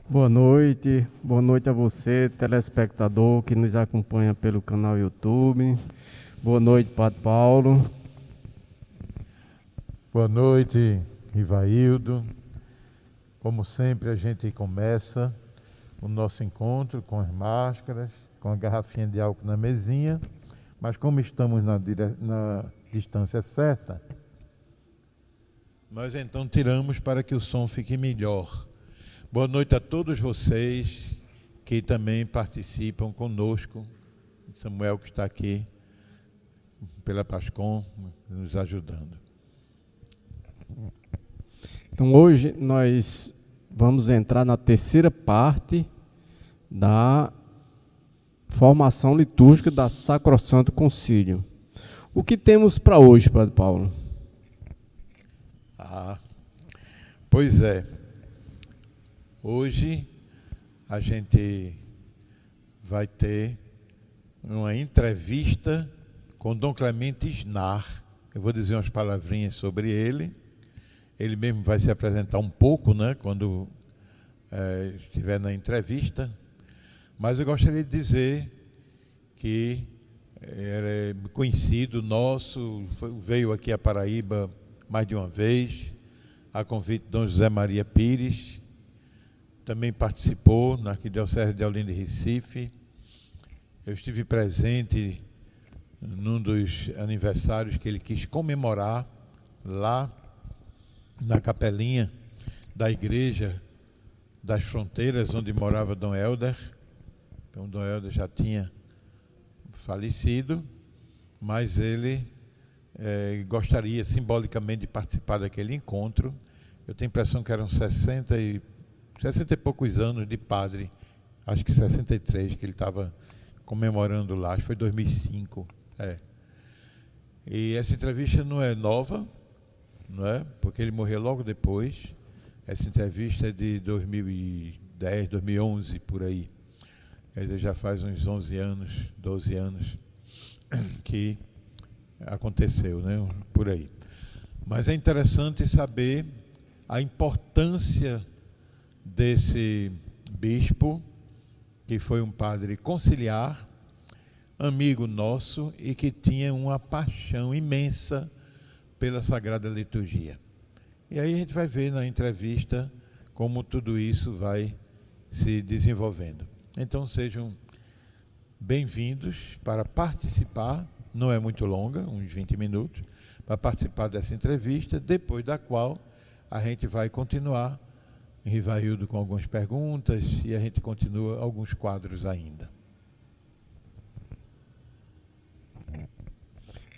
Boa noite a você, telespectador que nos acompanha pelo canal YouTube. Boa noite, Padre Paulo. Boa noite, Rivaildo. Como sempre, a gente começa o nosso encontro com as máscaras, com a garrafinha de álcool na mesinha, mas como estamos na distância certa, nós então tiramos para que o som fique melhor. Boa noite a todos vocês que também participam conosco. Samuel, que está aqui pela Pascom, nos ajudando. Então hoje nós vamos entrar na terceira parte da formação litúrgica da Sacrosanto Concílio. O que temos para hoje, Padre Paulo? Pois é. Hoje a gente vai ter uma entrevista com Dom Clemente Snar. Eu vou dizer umas palavrinhas sobre ele. Ele mesmo vai se apresentar um pouco, né, quando estiver na entrevista. Mas eu gostaria de dizer que ele é conhecido nosso, veio aqui a Paraíba mais de uma vez, a convite de Dom José Maria Pires. Também participou na Arquidiocese de Olinda e Recife. Eu estive presente num dos aniversários que ele quis comemorar lá na capelinha da Igreja das Fronteiras, onde morava Dom Helder. Então, Dom Helder já tinha falecido, mas ele gostaria simbolicamente de participar daquele encontro. Eu tenho a impressão que eram 60 e poucos anos de padre, acho que 63, que ele estava comemorando lá, acho que foi 2005. E essa entrevista não é nova, não é? Porque ele morreu logo depois. Essa entrevista é de 2010, 2011, por aí. Quer dizer, já faz uns 11 anos, 12 anos que aconteceu, né? Por aí. Mas é interessante saber a importância desse bispo, que foi um padre conciliar, amigo nosso e que tinha uma paixão imensa pela Sagrada Liturgia. E aí a gente vai ver na entrevista como tudo isso vai se desenvolvendo. Então sejam bem-vindos para participar, não é muito longa, uns 20 minutos, para participar dessa entrevista, depois da qual a gente vai continuar, Rivaildo, com algumas perguntas, e a gente continua alguns quadros ainda.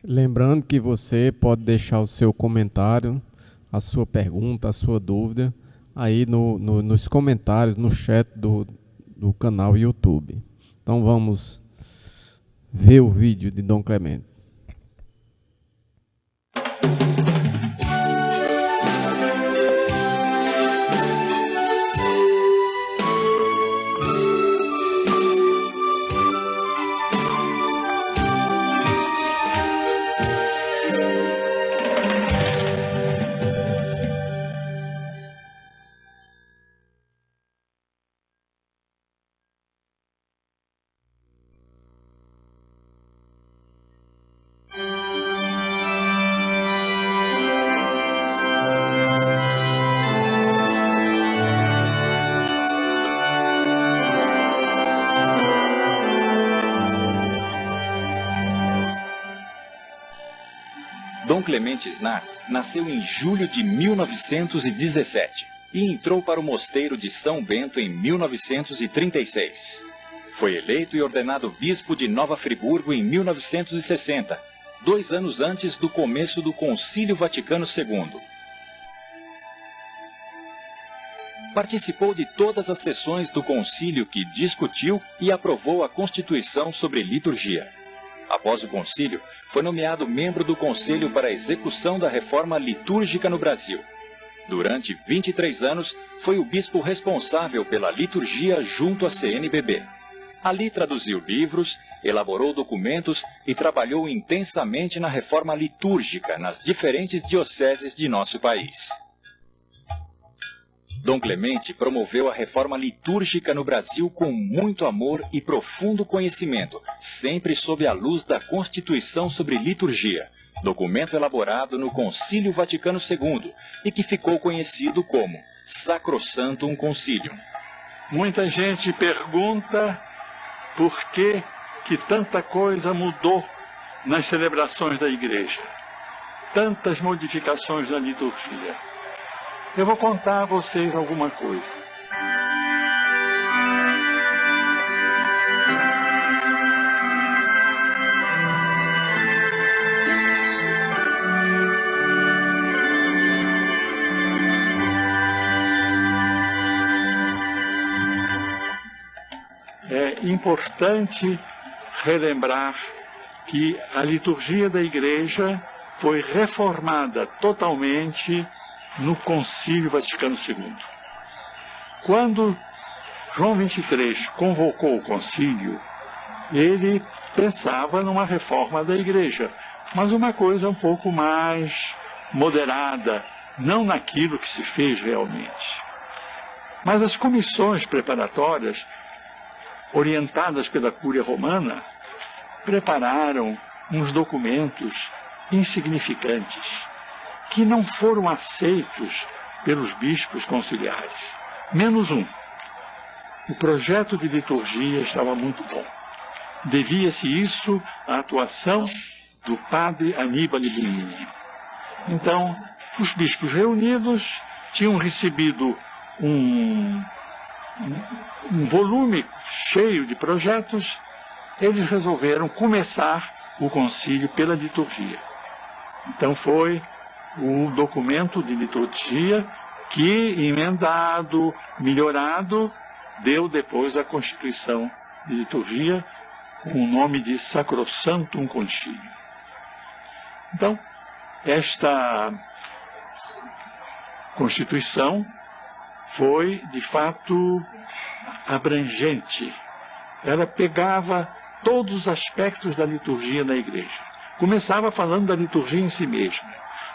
Lembrando que você pode deixar o seu comentário, a sua pergunta, a sua dúvida, aí nos comentários, no chat do canal YouTube. Então vamos ver o vídeo de Dom Clemente. Dom Clemente Snar nasceu em julho de 1917 e entrou para o mosteiro de São Bento em 1936. Foi eleito e ordenado bispo de Nova Friburgo em 1960, 2 anos antes do começo do Concílio Vaticano II. Participou de todas as sessões do concílio que discutiu e aprovou a Constituição sobre liturgia. Após o concílio, foi nomeado membro do Conselho para a execução da reforma litúrgica no Brasil. Durante 23 anos, foi o bispo responsável pela liturgia junto à CNBB. Ali traduziu livros, elaborou documentos e trabalhou intensamente na reforma litúrgica nas diferentes dioceses de nosso país. Dom Clemente promoveu a reforma litúrgica no Brasil com muito amor e profundo conhecimento, sempre sob a luz da Constituição sobre Liturgia, documento elaborado no Concílio Vaticano II e que ficou conhecido como Sacrosanctum Concilium. Muita gente pergunta por que tanta coisa mudou nas celebrações da igreja, tantas modificações na liturgia. Eu vou contar a vocês alguma coisa. É importante relembrar que a liturgia da igreja foi reformada totalmente no Concílio Vaticano II. Quando João XXIII convocou o concílio, ele pensava numa reforma da igreja, mas uma coisa um pouco mais moderada, não naquilo que se fez realmente. Mas as comissões preparatórias, orientadas pela Cúria Romana, prepararam uns documentos insignificantes que não foram aceitos pelos bispos conciliares. Menos um. O projeto de liturgia estava muito bom. Devia-se isso à atuação do padre Aníbal Bugnini. Então, os bispos reunidos tinham recebido um volume cheio de projetos. Eles resolveram começar o concílio pela liturgia. Então foi o documento de liturgia que, emendado, melhorado, deu depois a Constituição de Liturgia com o nome de Sacrosanctum Concilium. Então, esta Constituição foi, de fato, abrangente. Ela pegava todos os aspectos da liturgia na igreja. Começava falando da liturgia em si mesma.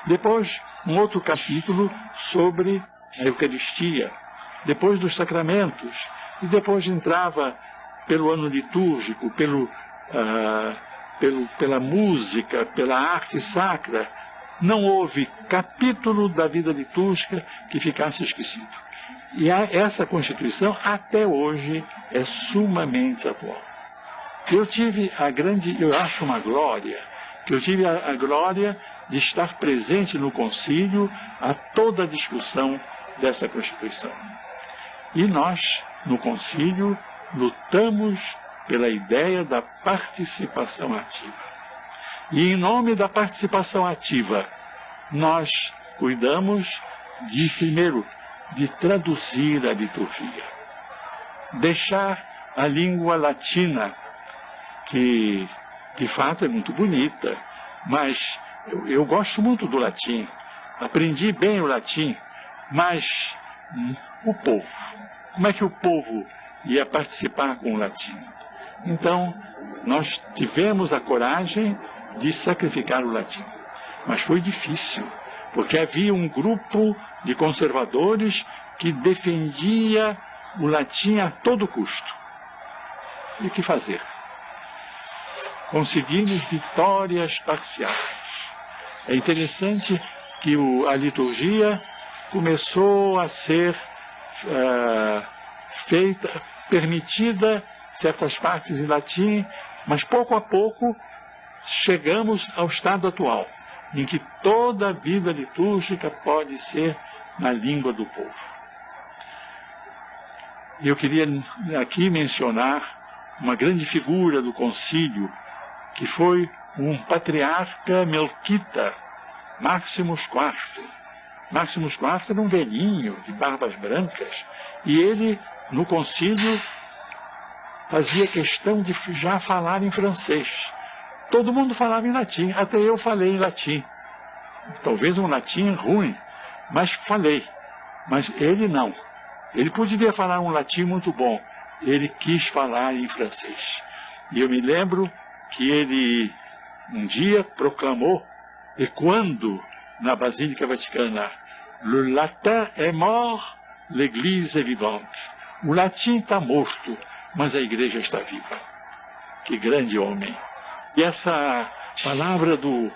Depois, um outro capítulo sobre a Eucaristia. Depois dos sacramentos. E depois entrava pelo ano litúrgico, pela música, pela arte sacra. Não houve capítulo da vida litúrgica que ficasse esquecido. E essa Constituição, até hoje, é sumamente atual. Eu acho uma glória, que eu tive a glória de estar presente no concílio a toda a discussão dessa Constituição. E nós, no concílio, lutamos pela ideia da participação ativa. E em nome da participação ativa, nós cuidamos de, primeiro, de traduzir a liturgia. Deixar a língua latina, que de fato é muito bonita, mas eu gosto muito do latim, aprendi bem o latim, mas o povo, como é que o povo ia participar com o latim? Então, nós tivemos a coragem de sacrificar o latim, mas foi difícil, porque havia um grupo de conservadores que defendia o latim a todo custo. E o que fazer? Conseguimos vitórias parciais. É interessante que a liturgia começou a ser permitida certas partes em latim, mas pouco a pouco chegamos ao estado atual, em que toda a vida litúrgica pode ser na língua do povo. Eu queria aqui mencionar uma grande figura do concílio, que foi um patriarca melquita, Máximos IV. Máximos IV era um velhinho de barbas brancas, e ele, no concílio, fazia questão de já falar em francês. Todo mundo falava em latim, até eu falei em latim. Talvez um latim ruim, mas falei. Mas ele não. Ele poderia falar um latim muito bom. Ele quis falar em francês. E eu me lembro que ele um dia proclamou, ecoando na Basílica Vaticana, "Le latin est mort, l'Église est vivante. O latim está morto, mas a igreja está viva. Que grande homem! E essa palavra do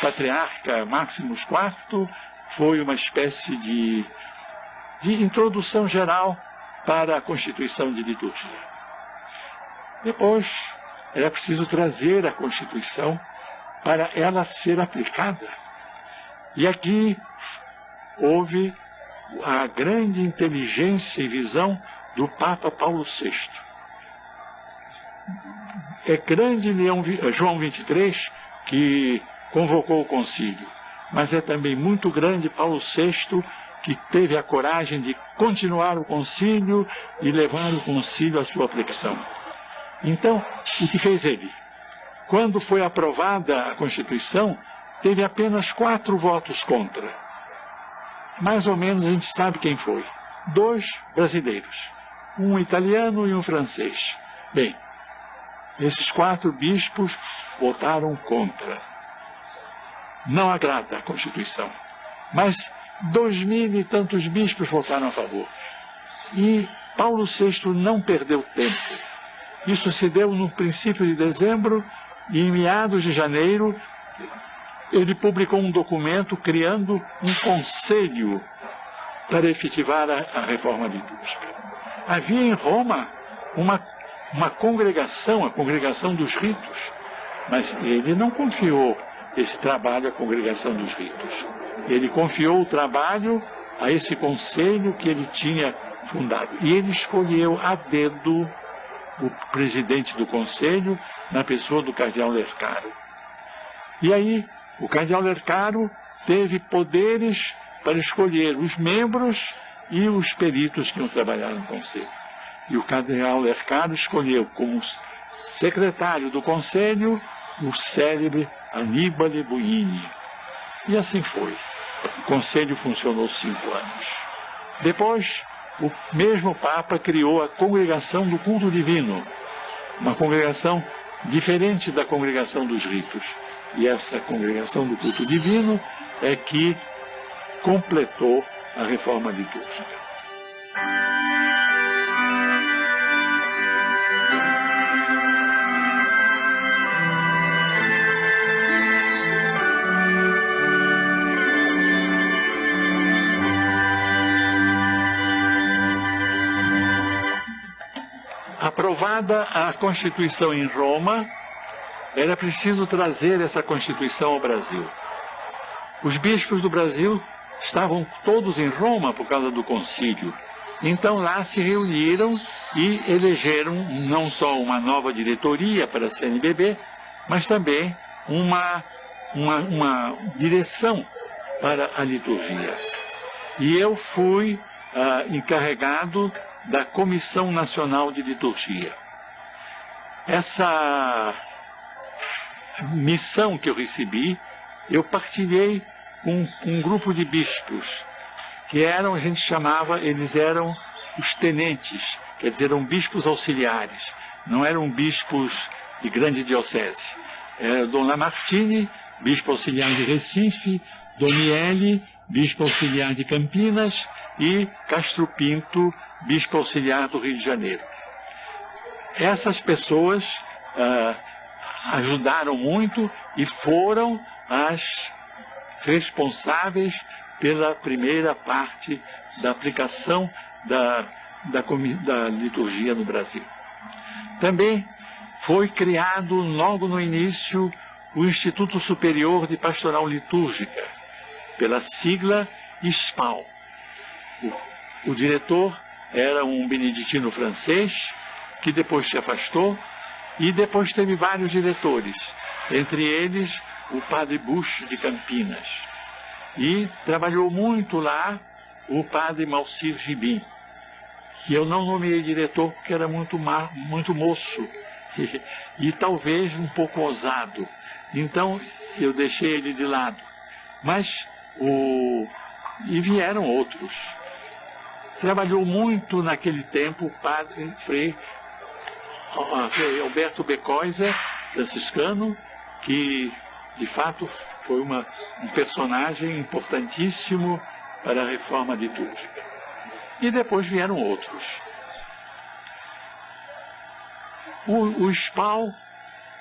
patriarca Máximos IV foi uma espécie de introdução geral para a constituição de liturgia. Depois, era preciso trazer a Constituição para ela ser aplicada. E aqui houve a grande inteligência e visão do Papa Paulo VI. É grande João XXIII que convocou o concílio, mas é também muito grande Paulo VI que teve a coragem de continuar o concílio e levar o concílio à sua aplicação. Então, o que fez ele? Quando foi aprovada a Constituição, teve apenas 4 votos contra. Mais ou menos a gente sabe quem foi. 2 brasileiros, um italiano e um francês. Bem, esses 4 bispos votaram contra. Não agrada a Constituição. Mas 2.000 e tantos bispos votaram a favor. E Paulo VI não perdeu tempo. Isso se deu no princípio de dezembro e em meados de janeiro ele publicou um documento criando um conselho para efetivar a reforma litúrgica. Havia em Roma uma congregação, a Congregação dos Ritos, mas ele não confiou esse trabalho à Congregação dos Ritos. Ele confiou o trabalho a esse conselho que ele tinha fundado. E ele escolheu a dedo o presidente do conselho na pessoa do cardeal Lercaro. E aí, o cardeal Lercaro teve poderes para escolher os membros e os peritos que iam trabalhar no conselho. E o cardeal Lercaro escolheu como secretário do conselho o célebre Annibale Buini. E assim foi. O conselho funcionou 5 anos. Depois, o mesmo Papa criou a Congregação do Culto Divino, uma congregação diferente da Congregação dos Ritos. E essa Congregação do Culto Divino é que completou a reforma litúrgica. Aprovada a Constituição em Roma, era preciso trazer essa Constituição ao Brasil. Os bispos do Brasil estavam todos em Roma por causa do concílio. Então lá se reuniram e elegeram não só uma nova diretoria para a CNBB, mas também uma direção para a liturgia. E eu fui encarregado da Comissão Nacional de Liturgia. Essa missão que eu recebi, eu partilhei com um grupo de bispos, que eram, a gente chamava, eles eram os tenentes, quer dizer, eram bispos auxiliares, não eram bispos de grande diocese. Era Dom Lamartine, bispo auxiliar de Recife, Dom Miele, bispo auxiliar de Campinas, e Castro Pinto, bispo auxiliar do Rio de Janeiro. Essas pessoas ajudaram muito e foram as responsáveis pela primeira parte da aplicação da liturgia no Brasil. Também foi criado logo no início o Instituto Superior de Pastoral Litúrgica, pela sigla ISPAL. O diretor era um beneditino francês, que depois se afastou, e depois teve vários diretores, entre eles o padre Bush de Campinas. E trabalhou muito lá o padre Malcir Gibim, que eu não nomeei diretor porque era muito moço e talvez um pouco ousado. Então eu deixei ele de lado. E vieram outros. Trabalhou muito naquele tempo o padre Frei Alberto Becoisa, franciscano, que de fato foi um personagem importantíssimo para a reforma litúrgica. E depois vieram outros. O SPAL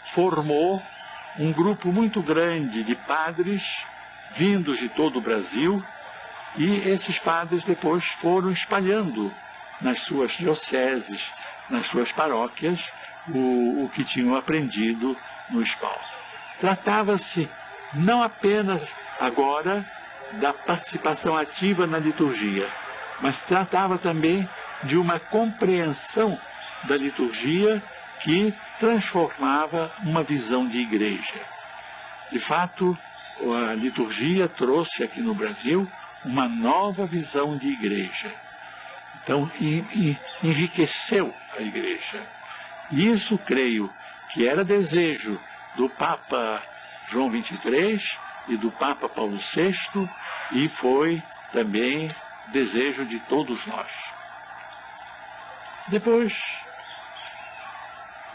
formou um grupo muito grande de padres vindos de todo o Brasil, e esses padres depois foram espalhando nas suas dioceses, nas suas paróquias, o que tinham aprendido no SPAL. Tratava-se não apenas agora da participação ativa na liturgia, mas tratava também de uma compreensão da liturgia que transformava uma visão de igreja. De fato, a liturgia trouxe aqui no Brasil uma nova visão de igreja. Então, enriqueceu a igreja. E isso, creio, que era desejo do Papa João XXIII e do Papa Paulo VI, e foi também desejo de todos nós. Depois,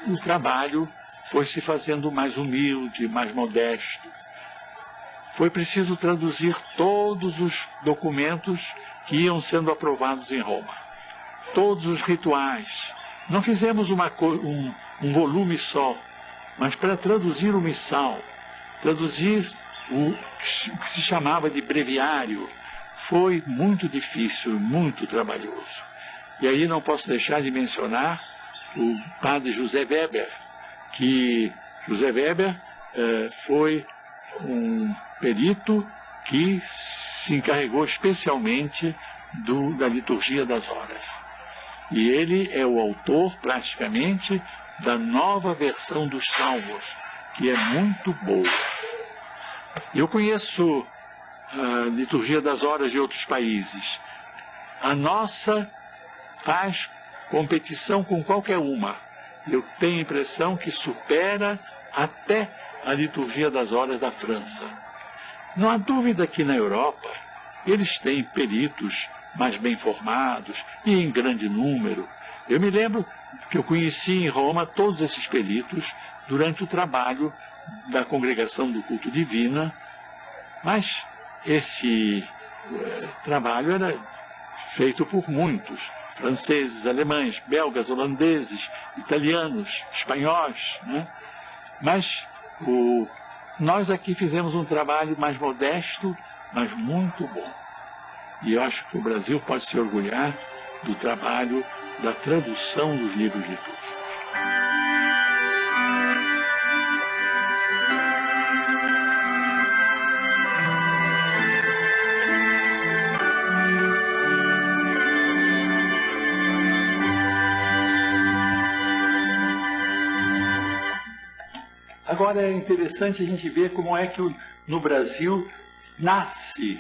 o trabalho foi se fazendo mais humilde, mais modesto. Foi preciso traduzir todos os documentos que iam sendo aprovados em Roma. Todos os rituais. Não fizemos um volume só, mas para traduzir o missal, traduzir o que se chamava de breviário, foi muito difícil, muito trabalhoso. E aí não posso deixar de mencionar o padre José Weber, que José Weber foi um perito que se encarregou especialmente da liturgia das horas. E ele é o autor, praticamente, da nova versão dos Salmos, que é muito boa. Eu conheço a liturgia das horas de outros países. A nossa faz competição com qualquer uma. Eu tenho a impressão que supera até a liturgia das horas da França. Não há dúvida que na Europa eles têm peritos mais bem formados e em grande número. Eu me lembro que eu conheci em Roma todos esses peritos durante o trabalho da Congregação do Culto Divina, mas esse trabalho era feito por muitos, franceses, alemães, belgas, holandeses, italianos, espanhóis, né? Mas nós aqui fizemos um trabalho mais modesto, mas muito bom. E eu acho que o Brasil pode se orgulhar do trabalho da tradução dos livros litúrgicos. Agora é interessante a gente ver como é que no Brasil nasce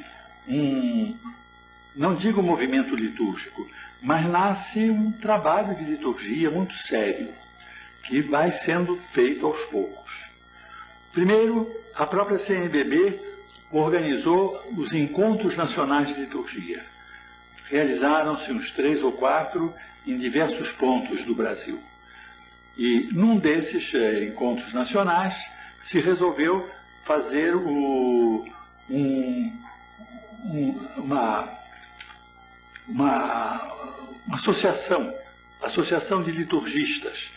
não digo movimento litúrgico, mas nasce um trabalho de liturgia muito sério, que vai sendo feito aos poucos. Primeiro, a própria CNBB organizou os Encontros Nacionais de Liturgia. Realizaram-se uns 3 ou 4 em diversos pontos do Brasil. E num desses encontros nacionais se resolveu fazer uma associação de liturgistas,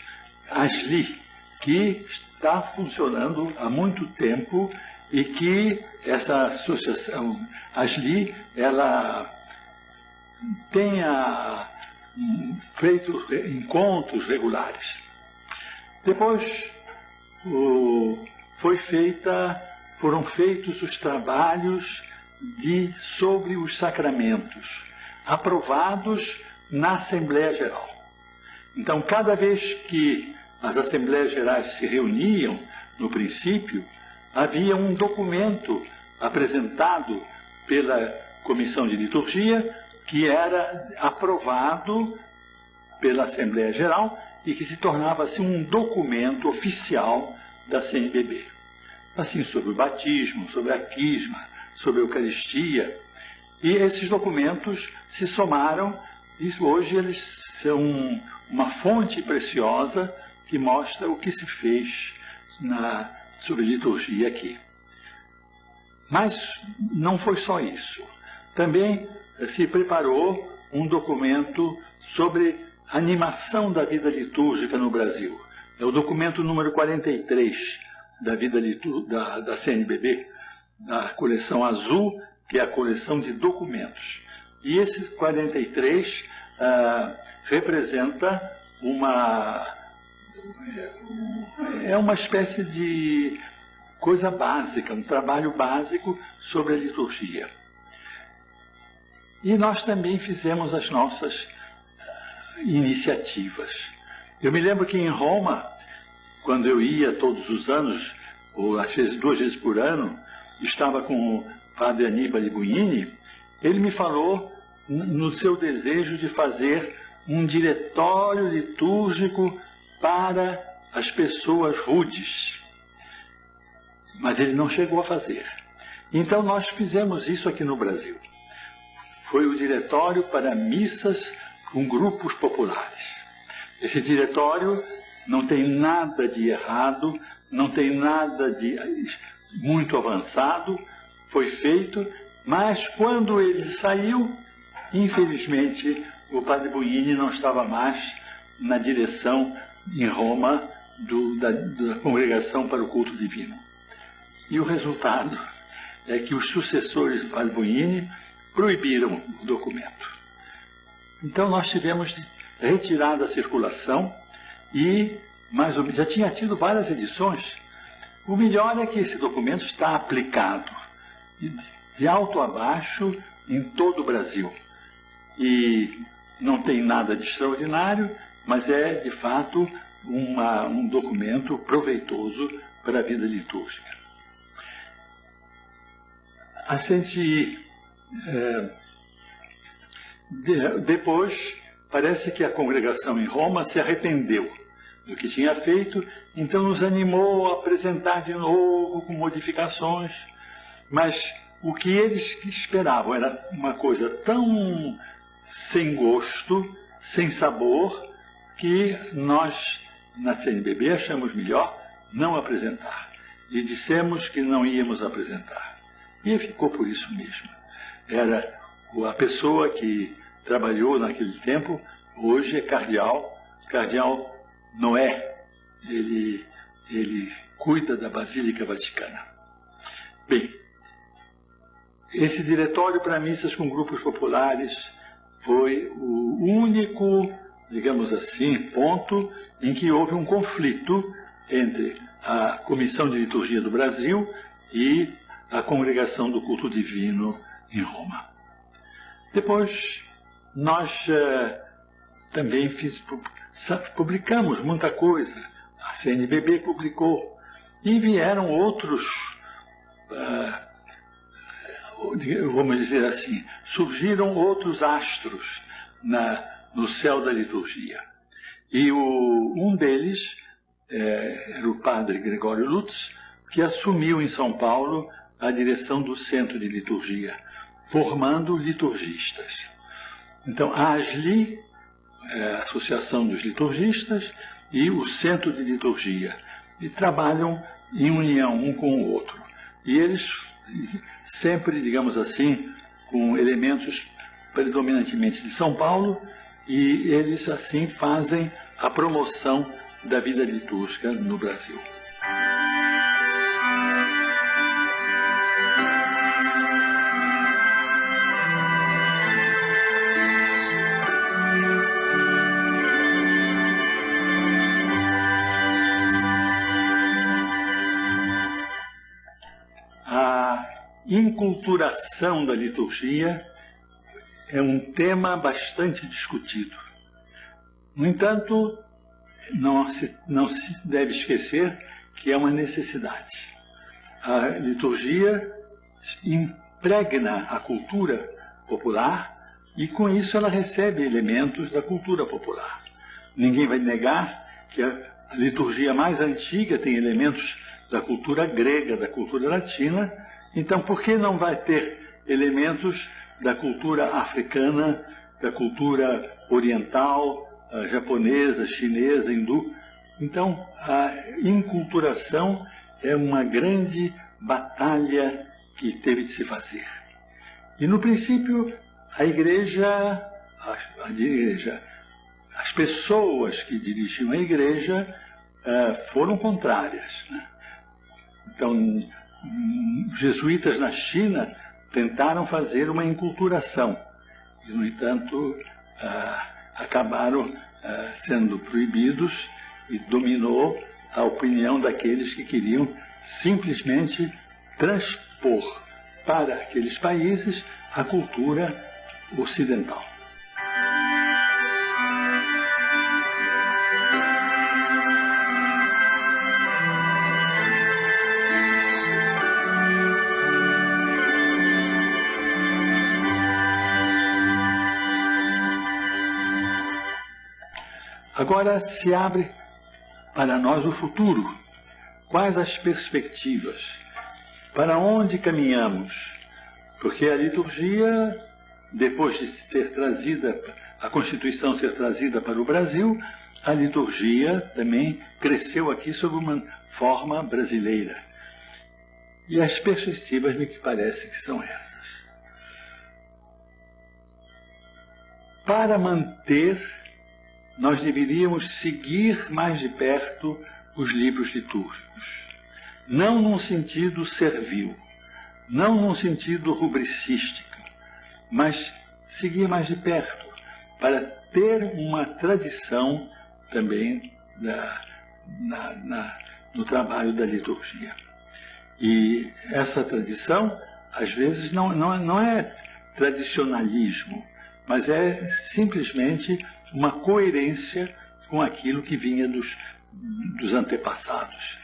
ASLI, que está funcionando há muito tempo e que essa associação ASLI, ela tenha feito encontros regulares. Depois foram feitos os trabalhos sobre os sacramentos, aprovados na Assembleia Geral. Então, cada vez que as Assembleias Gerais se reuniam, no princípio, havia um documento apresentado pela Comissão de Liturgia que era aprovado pela Assembleia Geral e que se tornava assim um documento oficial da CNBB. Assim, sobre o batismo, sobre a crisma, sobre a Eucaristia. E esses documentos se somaram e hoje eles são uma fonte preciosa que mostra o que se fez sobre liturgia aqui. Mas não foi só isso. Também se preparou um documento sobre animação da vida litúrgica no Brasil. É o documento número 43 da vida da CNBB, da coleção azul, que é a coleção de documentos. E esse 43 representa uma espécie de coisa básica, um trabalho básico sobre a liturgia. E nós também fizemos as nossas iniciativas. Eu me lembro que em Roma, quando eu ia todos os anos, ou às vezes 2 vezes por ano, estava com o padre Aníbal Buini, ele me falou no seu desejo de fazer um diretório litúrgico para as pessoas rudes. Mas ele não chegou a fazer. Então nós fizemos isso aqui no Brasil. Foi o diretório para missas com grupos populares. Esse diretório não tem nada de errado, não tem nada de muito avançado, foi feito, mas quando ele saiu, infelizmente, o padre Buini não estava mais na direção em Roma da Congregação para o Culto Divino. E o resultado é que os sucessores do padre Buini proibiram o documento. Então nós tivemos de retirar da circulação e mais ou menos, já tinha tido várias edições. O melhor é que esse documento está aplicado de alto a baixo em todo o Brasil. E não tem nada de extraordinário, mas é, de fato, um documento proveitoso para a vida litúrgica. A gente, depois, parece que a congregação em Roma se arrependeu do que tinha feito, então nos animou a apresentar de novo com modificações, mas o que eles esperavam era uma coisa tão sem gosto, sem sabor, que nós, na CNBB, achamos melhor não apresentar. E dissemos que não íamos apresentar. E ficou por isso mesmo. Era a pessoa que trabalhou naquele tempo, hoje é cardeal Noé. Ele cuida da Basílica Vaticana. Bem, esse diretório para missas com grupos populares foi o único, digamos assim, ponto em que houve um conflito entre a Comissão de Liturgia do Brasil e a Congregação do Culto Divino em Roma. Depois, nós também publicamos muita coisa. A CNBB publicou. E vieram outros, vamos dizer assim, surgiram outros astros no céu da liturgia. E um deles era o padre Gregório Lutz, que assumiu em São Paulo a direção do Centro de Liturgia, formando liturgistas. Então, a ASLI, a Associação dos Liturgistas, e o Centro de Liturgia, e trabalham em união um com o outro. E eles sempre, digamos assim, com elementos predominantemente de São Paulo, e eles assim fazem a promoção da vida litúrgica no Brasil. A inculturação da liturgia é um tema bastante discutido. No entanto, não se deve esquecer que é uma necessidade. A liturgia impregna a cultura popular e, com isso, ela recebe elementos da cultura popular. Ninguém vai negar que a liturgia mais antiga tem elementos da cultura grega, da cultura latina. Então, por que não vai ter elementos da cultura africana, da cultura oriental, japonesa, chinesa, hindu? Então, a inculturação é uma grande batalha que teve de se fazer. E, no princípio, a Igreja a igreja, as pessoas que dirigiam a igreja foram contrárias, né? Então, os jesuítas na China tentaram fazer uma enculturação e, no entanto, acabaram sendo proibidos e dominou a opinião daqueles que queriam simplesmente transpor para aqueles países a cultura ocidental. Agora se abre para nós o futuro. Quais as perspectivas? Para onde caminhamos? Porque a liturgia, depois de ser trazida, a Constituição ser trazida para o Brasil, a liturgia também cresceu aqui sob uma forma brasileira. E as perspectivas me parece que são essas. Para manter, nós deveríamos seguir mais de perto os livros litúrgicos. Não num sentido servil, não num sentido rubricístico, mas seguir mais de perto, para ter uma tradição também no trabalho da liturgia. E essa tradição, às vezes, não é tradicionalismo, mas é simplesmente uma coerência com aquilo que vinha dos antepassados.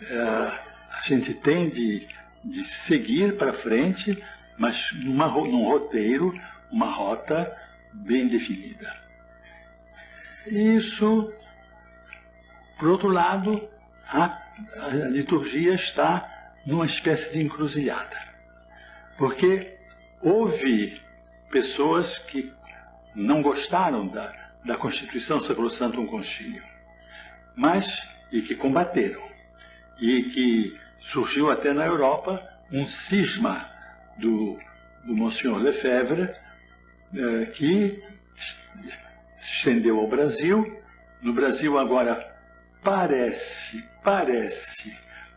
A gente tem de seguir para frente, mas num roteiro, uma rota bem definida. Isso, por outro lado, a liturgia está numa espécie de encruzilhada, porque houve pessoas que não gostaram da Constituição Sacrosantum Concilium, e que combateram, e que surgiu até na Europa um cisma do Monsignor Lefebvre, que se estendeu ao Brasil. No Brasil agora parece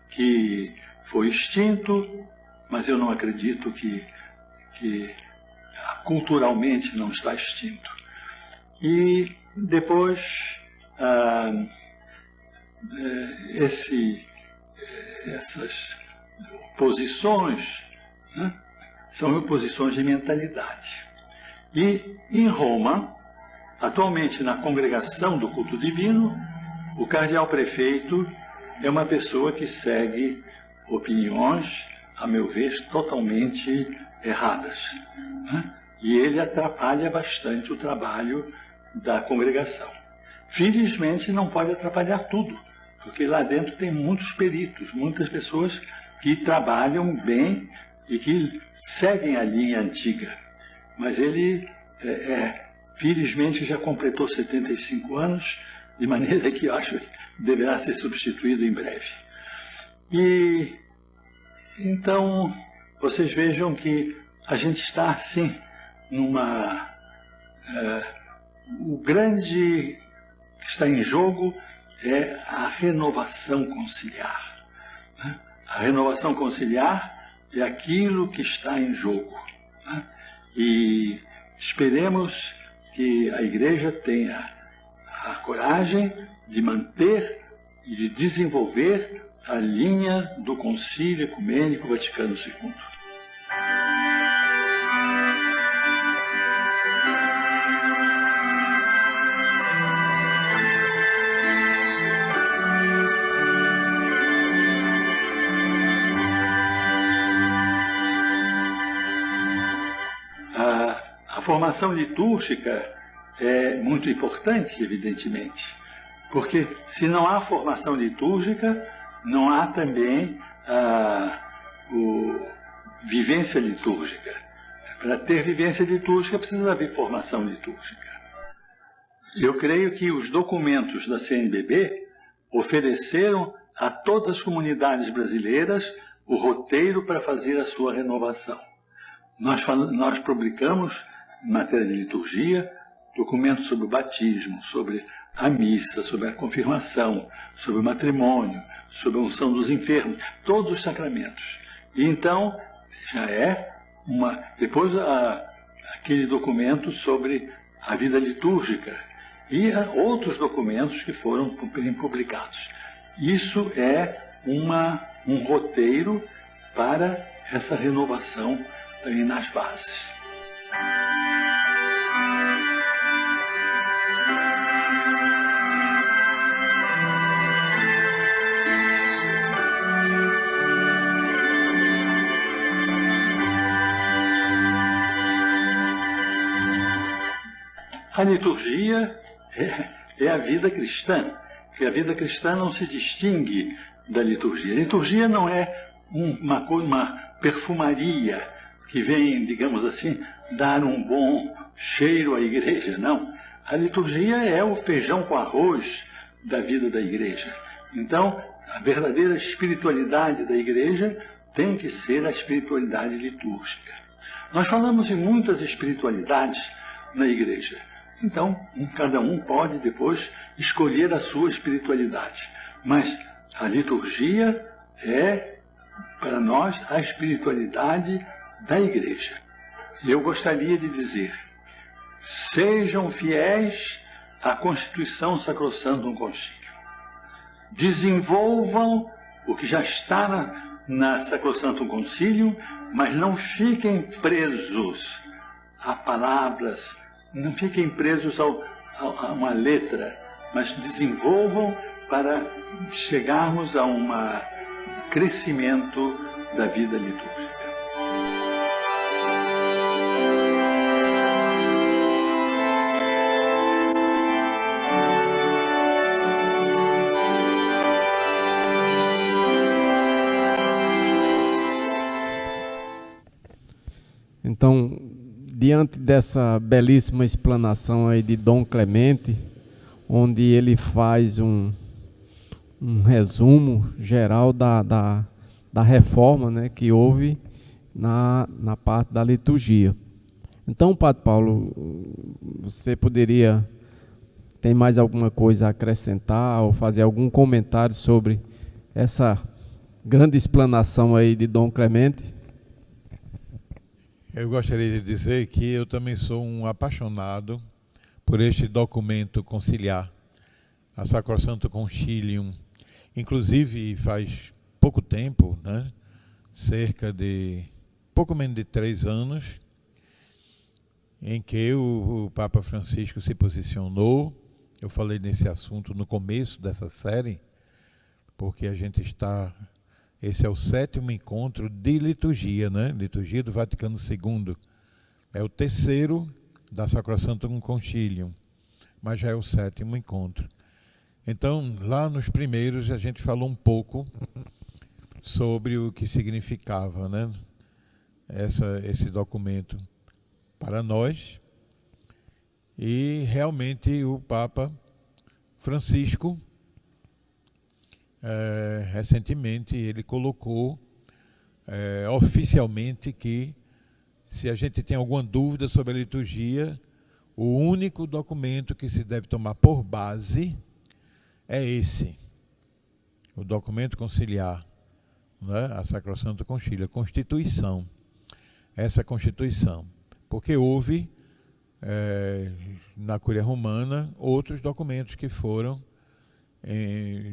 que foi extinto, mas eu não acredito que culturalmente não está extinto. E depois essas oposições, né, são oposições de mentalidade. E em Roma, atualmente na congregação do culto divino, o cardeal prefeito é uma pessoa que segue opiniões, a meu ver, totalmente erradas, né? E ele atrapalha bastante o trabalho da congregação. Felizmente não pode atrapalhar tudo, porque lá dentro tem muitos peritos, muitas pessoas que trabalham bem e que seguem a linha antiga. Mas ele, felizmente, já completou 75 anos, de maneira que eu acho que deverá ser substituído em breve. E então, vocês vejam que a gente está assim, o grande que está em jogo é a renovação conciliar, né? A renovação conciliar é aquilo que está em jogo, né? E esperemos que a Igreja tenha a coragem de manter e de desenvolver a linha do Concílio Ecumênico Vaticano II. A formação litúrgica é muito importante, evidentemente, porque se não há formação litúrgica, não há também vivência litúrgica. Para ter vivência litúrgica precisa haver formação litúrgica. Eu creio que os documentos da CNBB ofereceram a todas as comunidades brasileiras o roteiro para fazer a sua renovação. Nós publicamos em matéria de liturgia, documentos sobre o batismo, sobre a missa, sobre a confirmação, sobre o matrimônio, sobre a unção dos enfermos, todos os sacramentos. E então, já é depois aquele documento sobre a vida litúrgica e outros documentos que foram publicados. Isso é um roteiro para essa renovação também nas bases. A liturgia é a vida cristã, porque a vida cristã não se distingue da liturgia. A liturgia não é uma perfumaria que vem, digamos assim, dar um bom cheiro à igreja, não. A liturgia é o feijão com arroz da vida da igreja. Então, a verdadeira espiritualidade da igreja tem que ser a espiritualidade litúrgica. Nós falamos em muitas espiritualidades na igreja. Então, cada um pode depois escolher a sua espiritualidade. Mas a liturgia é, para nós, a espiritualidade da igreja. E eu gostaria de dizer, sejam fiéis à Constituição Sacrosantum Concilium. Desenvolvam o que já está na Sacrosantum Concilium, mas não fiquem presos a palavras, não fiquem presos a uma letra, mas desenvolvam para chegarmos a um crescimento da vida litúrgica. Então, diante dessa belíssima explanação aí de Dom Clemente, onde ele faz um resumo geral da reforma, né, que houve na parte da liturgia. Então, Padre Paulo, você tem mais alguma coisa a acrescentar ou fazer algum comentário sobre essa grande explanação aí de Dom Clemente? Eu gostaria de dizer que eu também sou um apaixonado por este documento conciliar, a Sacrosantum Concilium. Inclusive, faz pouco tempo, né, cerca de pouco menos de 3 anos, em que o Papa Francisco se posicionou. Eu falei nesse assunto no começo dessa série, porque esse é o 7º encontro de liturgia, né? Liturgia do Vaticano II. É o 3º da Sacrosantum Concilium, mas já é o 7º encontro. Então, lá nos primeiros, a gente falou um pouco sobre o que significava, né, esse documento para nós. E realmente o Papa Francisco, recentemente, ele colocou oficialmente que, se a gente tem alguma dúvida sobre a liturgia, o único documento que se deve tomar por base é esse, o documento conciliar, né? A Sacrosantum Concilium, a Constituição. Essa Constituição. Porque houve, na Cúria Romana, outros documentos que foram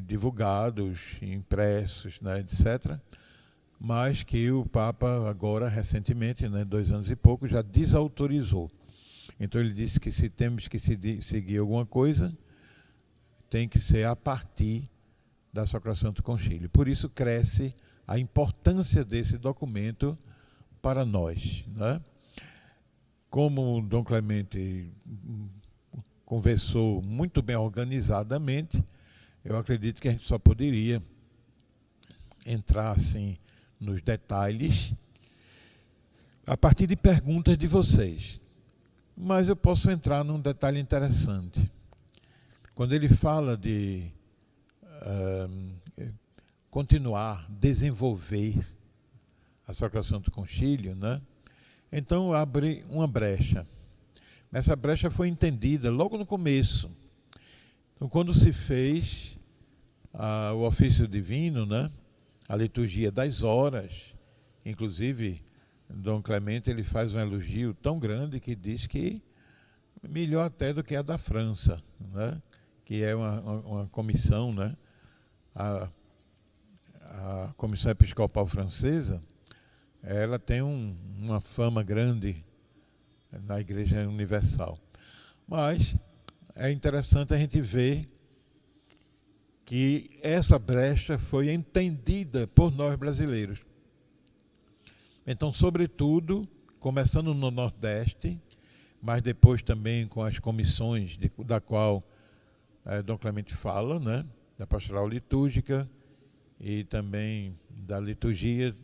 divulgados, impressos, né, etc., mas que o Papa agora, recentemente, né, 2 anos e pouco, já desautorizou. Então ele disse que se temos que seguir alguma coisa, tem que ser a partir da Sacrosantum Concilium. Por isso cresce a importância desse documento para nós, né? Como o Dom Clemente conversou muito bem organizadamente, eu acredito que a gente só poderia entrar assim nos detalhes a partir de perguntas de vocês. Mas eu posso entrar num detalhe interessante. Quando ele fala de continuar, desenvolver a Sacrosantum Concilium, né? Então abre uma brecha. Essa brecha foi entendida logo no começo. Então, quando se fez o ofício divino, né, a liturgia das horas, inclusive, Dom Clemente ele faz um elogio tão grande que diz que melhor até do que a da França, né, que é uma comissão, né, a Comissão Episcopal Francesa, ela tem uma fama grande na Igreja Universal. Mas é interessante a gente ver que essa brecha foi entendida por nós brasileiros. Então, sobretudo, começando no Nordeste, mas depois também com as comissões da qual Dom Clemente fala, né, da pastoral litúrgica e também da liturgia,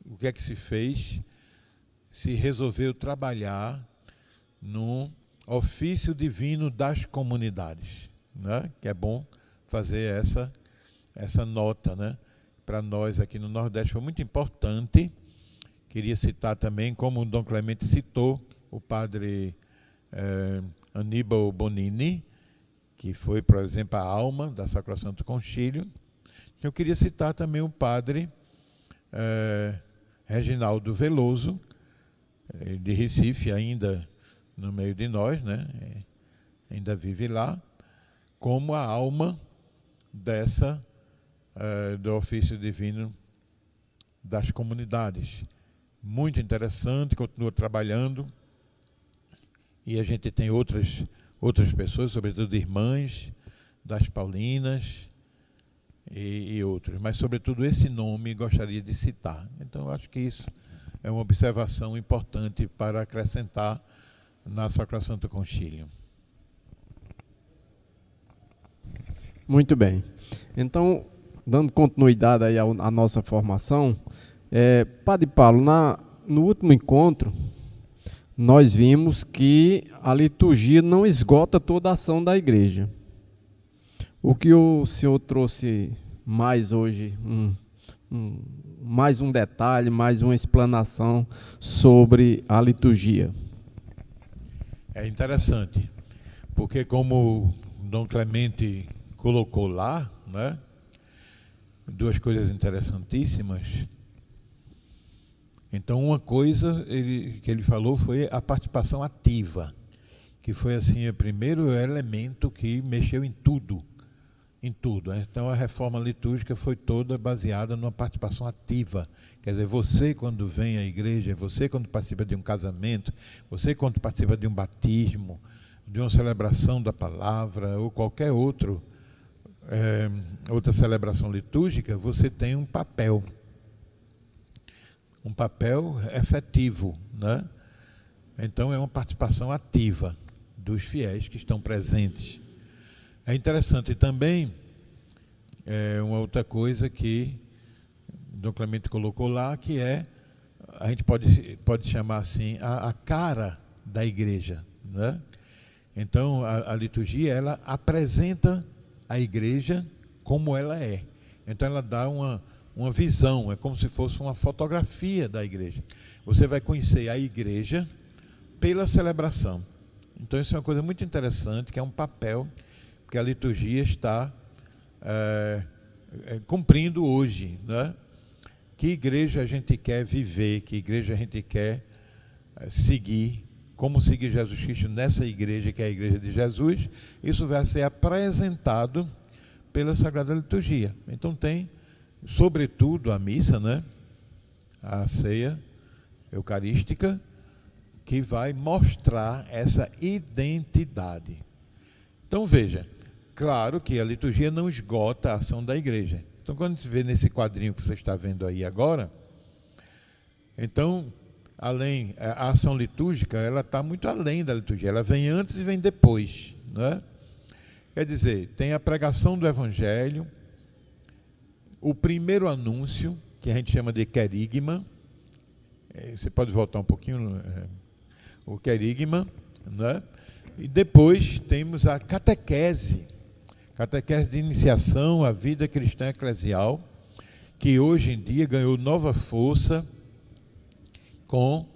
o que é que se fez? Se resolveu trabalhar no ofício divino das comunidades, né? Que é bom fazer essa nota, né? Para nós aqui no Nordeste foi muito importante. Queria citar também, como o Dom Clemente citou, o padre Aníbal Bonini, que foi, por exemplo, a alma da Sacrosanto Concílio. Eu queria citar também o padre Reginaldo Veloso, de Recife, ainda no meio de nós, né? Ainda vive lá, como a alma do ofício divino das comunidades. Muito interessante, continua trabalhando, e a gente tem outras pessoas, sobretudo irmãs das Paulinas e outros, mas sobretudo esse nome gostaria de citar. Então eu acho que isso é uma observação importante para acrescentar na Sacrosanto Concílio. Muito bem. Então, dando continuidade aí à nossa formação, Padre Paulo, no último encontro, nós vimos que a liturgia não esgota toda a ação da igreja. O que o senhor trouxe mais hoje, mais um detalhe, mais uma explanação sobre a liturgia? É interessante, porque como Dom Clemente colocou lá, né, duas coisas interessantíssimas. Então, uma coisa que ele falou foi a participação ativa, que foi assim o primeiro elemento que mexeu em tudo. Então, a reforma litúrgica foi toda baseada numa participação ativa. Quer dizer, você quando vem à igreja, você quando participa de um casamento, você quando participa de um batismo, de uma celebração da palavra ou qualquer outra celebração litúrgica, você tem um papel efetivo, né? Então, é uma participação ativa dos fiéis que estão presentes. É interessante também, uma outra coisa que Dom Clemente colocou lá, que a gente pode chamar assim, a cara da igreja, né? Então, a liturgia, ela apresenta a igreja como ela é. Então, ela dá uma visão, é como se fosse uma fotografia da igreja. Você vai conhecer a igreja pela celebração. Então, isso é uma coisa muito interessante, que é um papel que a liturgia está cumprindo hoje, né? Que igreja a gente quer viver, que igreja a gente quer seguir, como seguir Jesus Cristo nessa igreja, que é a igreja de Jesus. Isso vai ser apresentado pela Sagrada Liturgia. Então tem, sobretudo, a missa, né? A ceia eucarística, que vai mostrar essa identidade. Então veja, claro que a liturgia não esgota a ação da igreja. Então, quando a gente vê nesse quadrinho que você está vendo aí agora, então, a ação litúrgica, ela está muito além da liturgia, ela vem antes e vem depois, né? Quer dizer, tem a pregação do Evangelho, o primeiro anúncio, que a gente chama de querigma, você pode voltar um pouquinho, o querigma, né? E depois temos a catequese de iniciação à vida cristã eclesial, que hoje em dia ganhou nova força com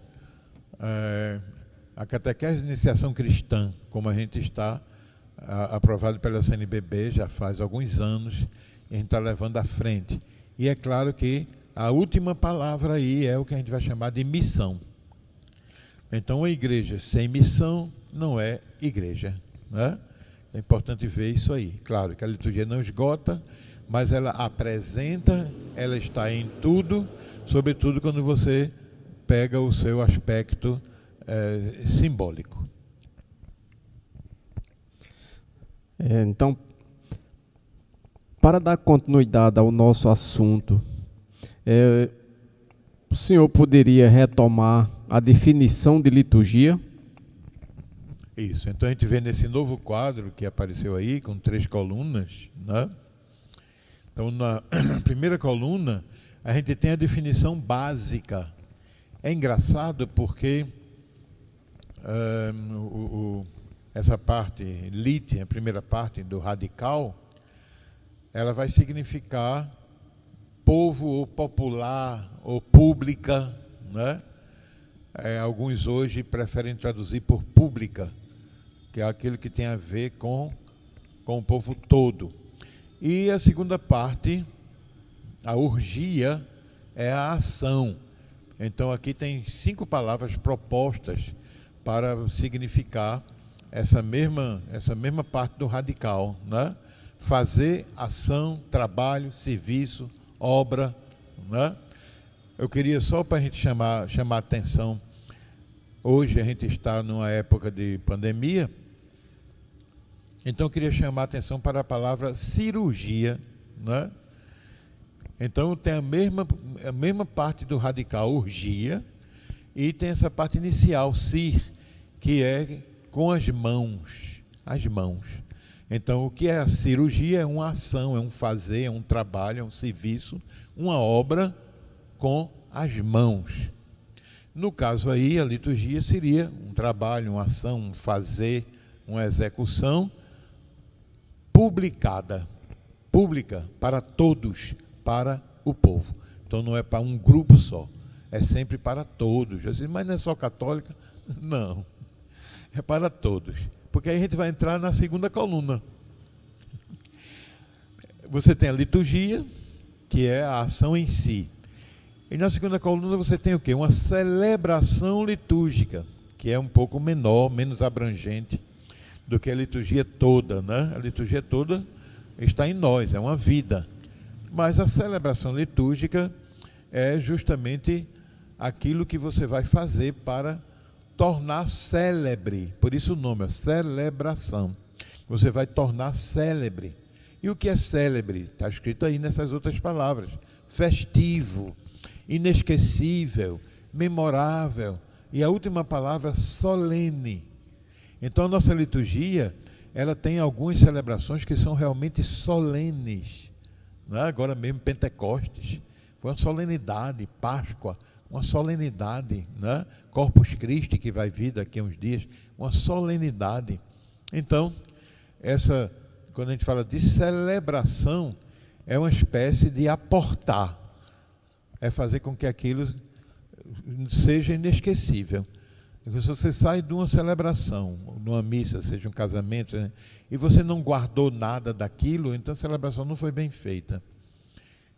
a catequese de iniciação cristã, como a gente está aprovado pela CNBB já faz alguns anos, e a gente está levando à frente. E é claro que a última palavra aí é o que a gente vai chamar de missão. Então, a igreja sem missão não é igreja, né? É importante ver isso aí. Claro que a liturgia não esgota, mas ela apresenta, ela está em tudo, sobretudo quando você pega o seu aspecto simbólico. Então, para dar continuidade ao nosso assunto, o senhor poderia retomar a definição de liturgia? Isso. Então a gente vê nesse novo quadro que apareceu aí, com 3 colunas, né? Então, na primeira coluna, a gente tem a definição básica. É engraçado porque essa parte, lit, a primeira parte do radical, ela vai significar povo ou popular ou pública, né? Alguns hoje preferem traduzir por pública, que é aquilo que tem a ver com o povo todo. E a segunda parte, a orgia, é a ação. Então aqui tem 5 palavras propostas para significar essa mesma parte do radical, né? Fazer, ação, trabalho, serviço, obra, né? Eu queria só para a gente chamar a atenção, hoje a gente está numa época de pandemia, então eu queria chamar a atenção para a palavra cirurgia, né? Então tem a mesma parte do radical, urgia, e tem essa parte inicial, cir, que é com as mãos. Então o que é a cirurgia? É uma ação, é um fazer, é um trabalho, é um serviço, uma obra com as mãos. No caso aí, a liturgia seria um trabalho, uma ação, um fazer, uma execução pública, para todos, para o povo. Então não é para um grupo só, é sempre para todos. Mas não é só católica? Não, é para todos. Porque aí a gente vai entrar na segunda coluna. Você tem a liturgia, que é a ação em si. E na segunda coluna você tem o quê? Uma celebração litúrgica, que é um pouco menor, menos abrangente do que a liturgia toda, né? A liturgia toda está em nós, é uma vida. Mas a celebração litúrgica é justamente aquilo que você vai fazer para tornar célebre. Por isso o nome é celebração. Você vai tornar célebre. E o que é célebre? Está escrito aí nessas outras palavras. Festivo, inesquecível, memorável. E a última palavra, solene. Então a nossa liturgia, ela tem algumas celebrações que são realmente solenes. Não é? Agora mesmo Pentecostes, foi uma solenidade, Páscoa, uma solenidade, né? Corpus Christi, que vai vir daqui a uns dias, uma solenidade. Então, quando a gente fala de celebração, é uma espécie de aportar, é fazer com que aquilo seja inesquecível. Se você sai de uma celebração, de uma missa, seja um casamento, né, e você não guardou nada daquilo, então a celebração não foi bem feita.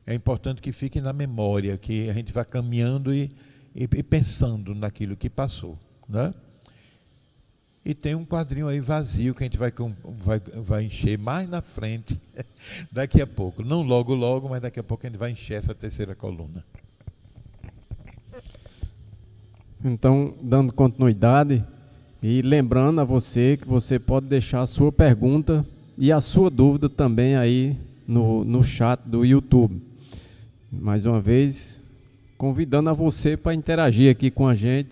É importante que fique na memória, que a gente vá caminhando e pensando naquilo que passou, né? E tem um quadrinho aí vazio que a gente vai encher mais na frente, daqui a pouco. Não logo, mas daqui a pouco a gente vai encher essa terceira coluna. Então, dando continuidade e lembrando a você que você pode deixar a sua pergunta e a sua dúvida também aí no chat do YouTube. Mais uma vez, convidando a você para interagir aqui com a gente,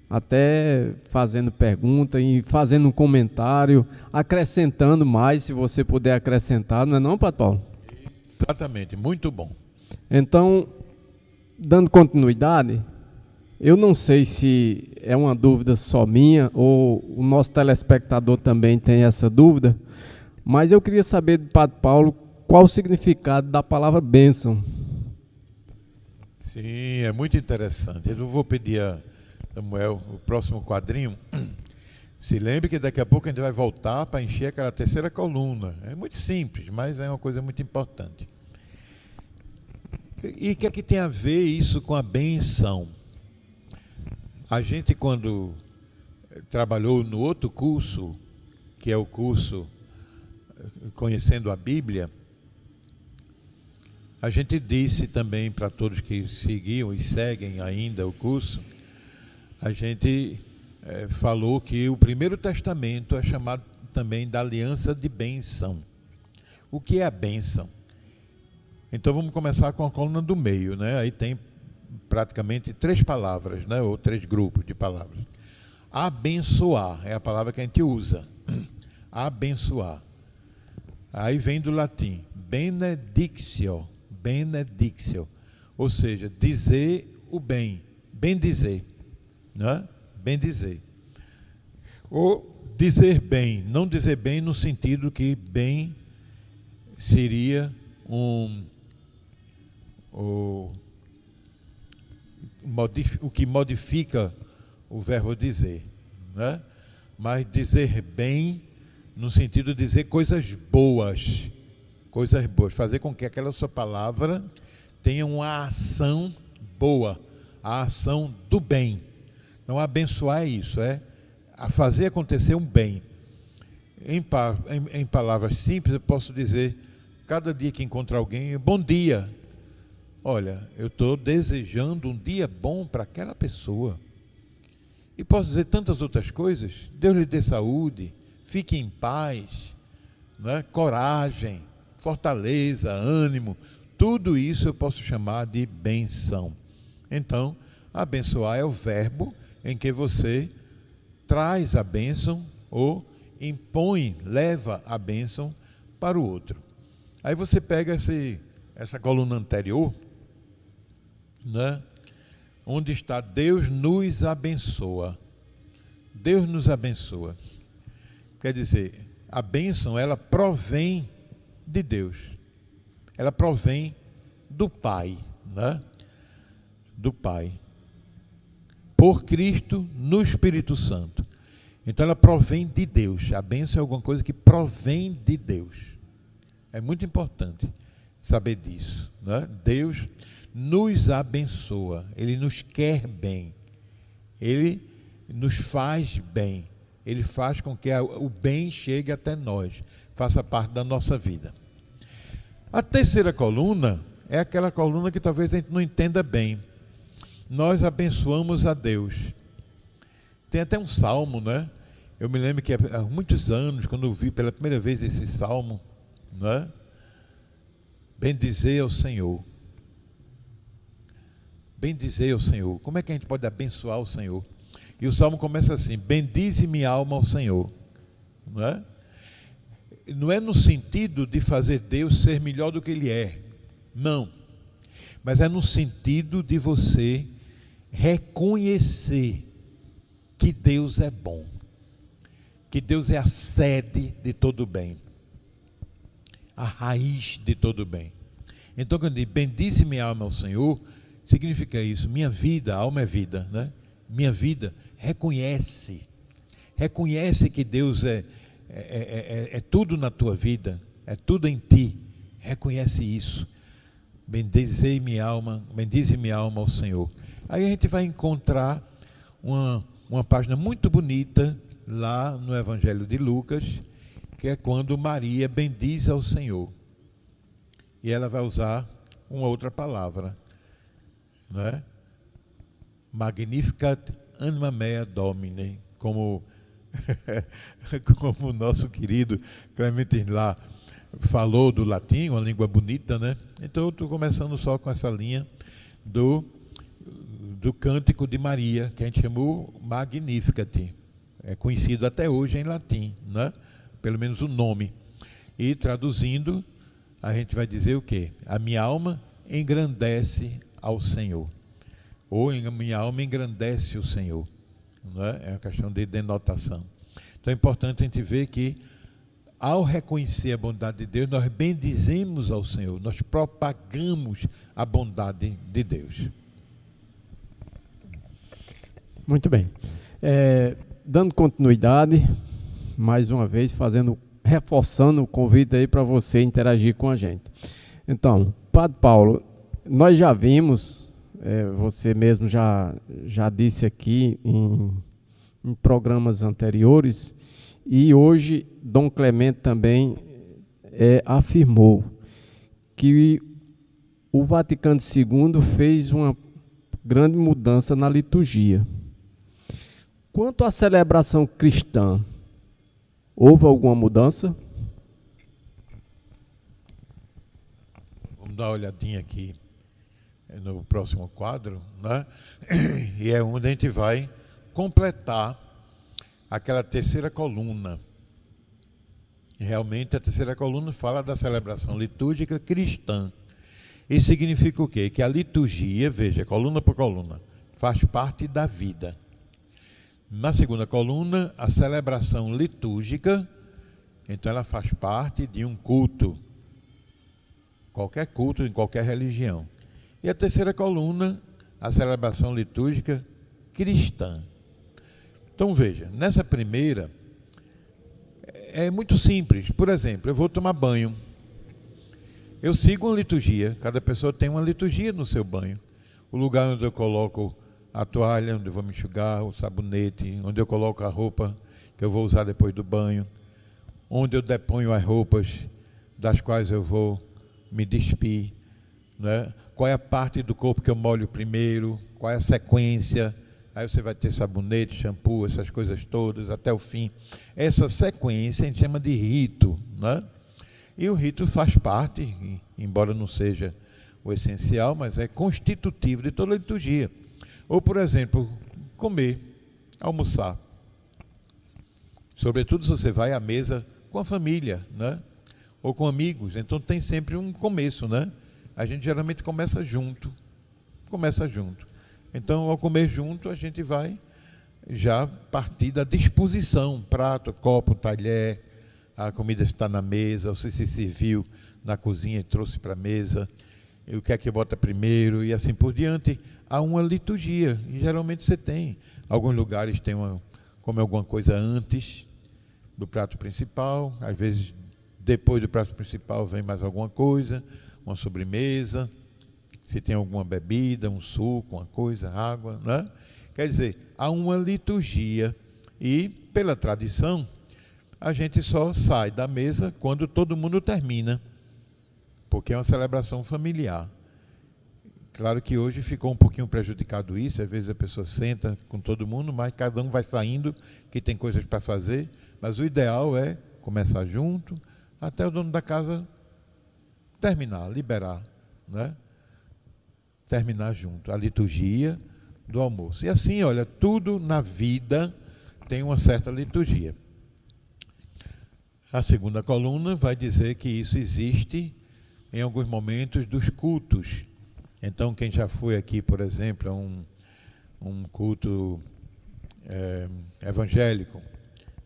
até fazendo pergunta e fazendo um comentário, acrescentando mais, se você puder acrescentar, não é não, Padre Paulo? Exatamente, muito bom. Então, dando continuidade, eu não sei se é uma dúvida só minha ou o nosso telespectador também tem essa dúvida, mas eu queria saber do Padre Paulo qual o significado da palavra bênção. Sim, é muito interessante. Eu vou pedir Samuel, o próximo quadrinho, se lembre que daqui a pouco a gente vai voltar para encher aquela terceira coluna. É muito simples, mas é uma coisa muito importante. E o que é que tem a ver isso com a benção? A gente, quando trabalhou no outro curso, que é o curso Conhecendo a Bíblia, a gente disse também para todos que seguiam e seguem ainda o curso, a gente falou que o Primeiro Testamento é chamado também da aliança de bênção. O que é a bênção? Então vamos começar com a coluna do meio, né? Aí tem praticamente 3 palavras, né? Ou 3 grupos de palavras. Abençoar é a palavra que a gente usa. Abençoar. Aí vem do latim, benedictio, benedictio, ou seja, dizer o bem, bendizer, né? Bendizer. Ou dizer bem, não dizer bem no sentido que bem seria o que modifica o verbo dizer, né? Mas dizer bem no sentido de dizer coisas boas, fazer com que aquela sua palavra tenha uma ação boa, a ação do bem. Então, abençoar é isso, é a fazer acontecer um bem. Em palavras simples, eu posso dizer, cada dia que encontrar alguém, bom dia. Olha, eu estou desejando um dia bom para aquela pessoa. E posso dizer tantas outras coisas. Deus lhe dê saúde, fique em paz, né? Coragem, fortaleza, ânimo. Tudo isso eu posso chamar de benção. Então, abençoar é o verbo em que você traz a bênção ou impõe, leva a bênção para o outro. Aí você pega essa coluna anterior, né? Onde está Deus nos abençoa. Deus nos abençoa. Quer dizer, a bênção, ela provém de Deus. Ela provém do Pai, né? Do Pai. Por Cristo, no Espírito Santo. Então ela provém de Deus. A bênção é alguma coisa que provém de Deus. É muito importante saber disso, né? Deus nos abençoa. Ele nos quer bem. Ele nos faz bem. Ele faz com que o bem chegue até nós, faça parte da nossa vida. A terceira coluna é aquela coluna que talvez a gente não entenda bem. Nós abençoamos a Deus. Tem até um salmo, né? Eu me lembro que há muitos anos, quando eu vi pela primeira vez esse salmo, né? Bendizei ao Senhor. Bendizei ao Senhor. Como é que a gente pode abençoar o Senhor? E o salmo começa assim: bendize minha alma ao Senhor. Não é? Não é no sentido de fazer Deus ser melhor do que Ele é. Não. Mas é no sentido de você reconhecer que Deus é bom. Que Deus é a sede de todo bem. A raiz de todo bem. Então, quando diz bendize minha alma ao Senhor, significa isso. Minha vida, a alma é vida, né? Minha vida reconhece que Deus é tudo na tua vida, é tudo em ti. Reconhece isso. Bendize minha alma ao Senhor. Aí a gente vai encontrar uma página muito bonita lá no Evangelho de Lucas, que é quando Maria bendiz ao Senhor. E ela vai usar uma outra palavra, não é? Magnificat anima mea Domine, como o nosso querido Clemente lá falou do latim, uma língua bonita, né? Então eu estou começando só com essa linha do cântico de Maria, que a gente chamou Magnificat. É conhecido até hoje em latim, né? Pelo menos o nome. E traduzindo, a gente vai dizer o quê? A minha alma engrandece ao Senhor. Ou a minha alma engrandece o Senhor. Não é? É uma questão de denotação. Então é importante a gente ver que, ao reconhecer a bondade de Deus, nós bendizemos ao Senhor, nós propagamos a bondade de Deus. Muito bem. Dando continuidade, mais uma vez, reforçando o convite aí para você interagir com a gente. Então, Padre Paulo, nós já vimos, você mesmo já disse aqui em programas anteriores, e hoje Dom Clemente também afirmou que o Vaticano II fez uma grande mudança na liturgia. Quanto à celebração cristã, houve alguma mudança? Vamos dar uma olhadinha aqui no próximo quadro, né? E é onde a gente vai completar aquela terceira coluna. Realmente a terceira coluna fala da celebração litúrgica cristã. Isso significa o quê? Que a liturgia, veja, coluna por coluna, faz parte da vida. Na segunda coluna, a celebração litúrgica, então ela faz parte de um culto. Qualquer culto em qualquer religião. E a terceira coluna, a celebração litúrgica cristã. Então veja, nessa primeira, é muito simples. Por exemplo, eu vou tomar banho. Eu sigo uma liturgia. Cada pessoa tem uma liturgia no seu banho. O lugar onde eu coloco a toalha, onde eu vou me enxugar, o sabonete, onde eu coloco a roupa que eu vou usar depois do banho, onde eu deponho as roupas das quais eu vou me despir, né? Qual é a parte do corpo que eu molho primeiro, qual é a sequência. Aí você vai ter sabonete, shampoo, essas coisas todas, até o fim. Essa sequência a gente chama de rito, né? E o rito faz parte, embora não seja o essencial, mas é constitutivo de toda a liturgia. Ou, por exemplo, comer, almoçar. Sobretudo se você vai à mesa com a família, né? Ou com amigos. Então tem sempre um começo, né? A gente geralmente começa junto. Então, ao comer junto, a gente vai já partir da disposição, prato, copo, talher, a comida está na mesa, ou se serviu na cozinha e trouxe para a mesa, e o que é que bota primeiro, e assim por diante. Há uma liturgia, e geralmente você tem. Alguns lugares tem come alguma coisa antes do prato principal, às vezes depois do prato principal vem mais alguma coisa, uma sobremesa, se tem alguma bebida, um suco, uma coisa, água, né? Quer dizer, há uma liturgia e, pela tradição, a gente só sai da mesa quando todo mundo termina, porque é uma celebração familiar. Claro que hoje ficou um pouquinho prejudicado isso, às vezes a pessoa senta com todo mundo, mas cada um vai saindo, que tem coisas para fazer, mas o ideal é começar junto, até o dono da casa terminar, liberar, né? Terminar junto, a liturgia do almoço. E assim, olha, tudo na vida tem uma certa liturgia. A segunda coluna vai dizer que isso existe em alguns momentos dos cultos. Então, quem já foi aqui, por exemplo, a um culto evangélico,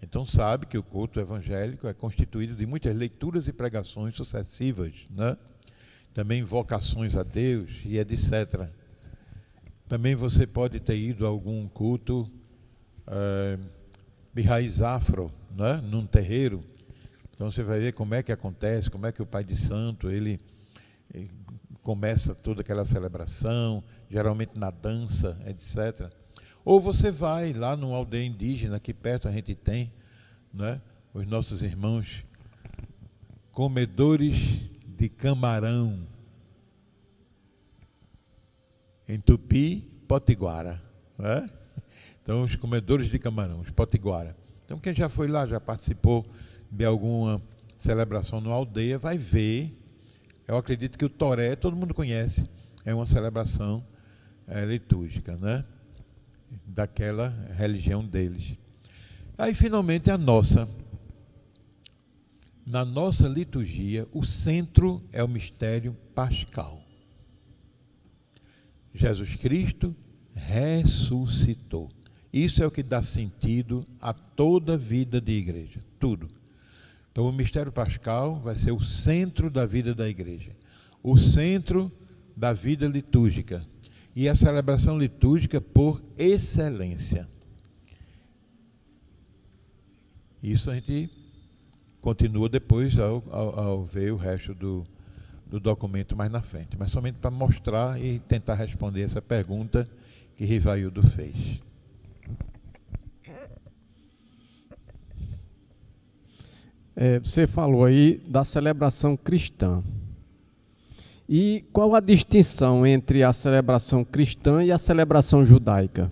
então sabe que o culto evangélico é constituído de muitas leituras e pregações sucessivas, né? Também invocações a Deus e etc. Também você pode ter ido a algum culto de raiz afro, né? Num terreiro. Então você vai ver como é que acontece, como é que o Pai de Santo, ele começa toda aquela celebração, geralmente na dança, etc. Ou você vai lá numa aldeia indígena, aqui perto a gente tem, né, os nossos irmãos comedores de camarão, em Tupi, Potiguara, né? Então, os comedores de camarão, os Potiguara. Então, quem já foi lá, já participou de alguma celebração numa aldeia, vai ver. Eu acredito que o toré, todo mundo conhece, é uma celebração litúrgica, né? Daquela religião deles. Aí, finalmente, a nossa. Na nossa liturgia, o centro é o mistério pascal. Jesus Cristo ressuscitou. Isso é o que dá sentido a toda a vida de igreja, tudo. Então, o mistério pascal vai ser o centro da vida da igreja, o centro da vida litúrgica. e a celebração litúrgica por excelência. Isso a gente continua depois ao ver o resto do documento mais na frente, mas somente para mostrar e tentar responder essa pergunta que Rivaildo fez. Você falou aí da celebração cristã. E qual a distinção entre a celebração cristã e a celebração judaica?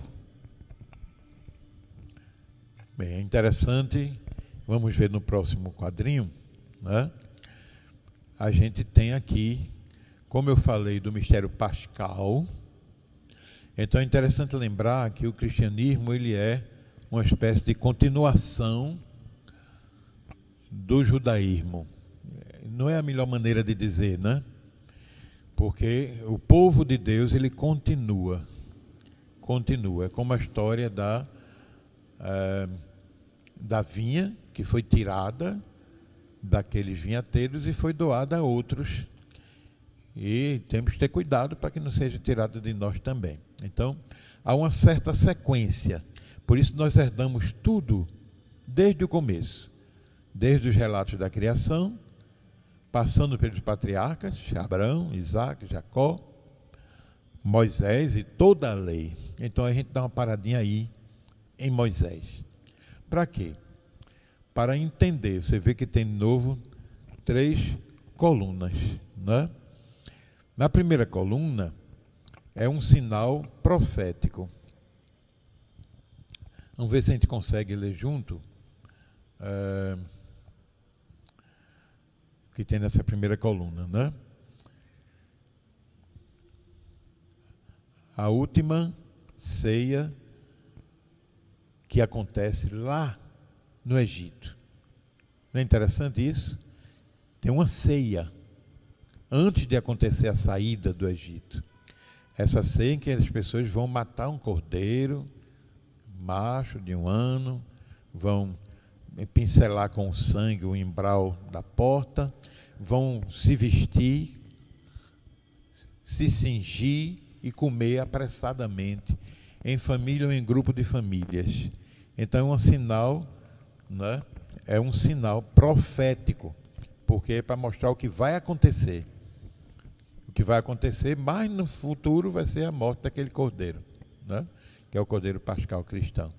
Bem, é interessante, vamos ver no próximo quadrinho, né? A gente tem aqui, como eu falei, do mistério pascal. Então é interessante lembrar que o cristianismo ele é uma espécie de continuação do judaísmo. Não é a melhor maneira de dizer, né? Porque o povo de Deus ele continua, é como a história da vinha que foi tirada daqueles vinhateiros e foi doada a outros. E temos que ter cuidado para que não seja tirado de nós também. Então, há uma certa sequência. Por isso nós herdamos tudo desde o começo. Desde os relatos da criação, passando pelos patriarcas, Abraão, Isaac, Jacó, Moisés e toda a lei. Então a gente dá uma paradinha aí em Moisés. Para quê? Para entender. Você vê que tem de novo 3 colunas, né? Na primeira coluna é um sinal profético. Vamos ver se a gente consegue ler junto. Que tem nessa primeira coluna, né? A última ceia que acontece lá no Egito. Não é interessante isso? Tem uma ceia antes de acontecer a saída do Egito. Essa ceia em que as pessoas vão matar um cordeiro macho de 1 ano, vão pincelar com o sangue o umbral da porta, vão se vestir, se cingir e comer apressadamente, em família ou em grupo de famílias. Então é um sinal, né? É um sinal profético, porque é para mostrar o que vai acontecer. O que vai acontecer, mas no futuro vai ser a morte daquele cordeiro, né? Que é o cordeiro pascal cristão.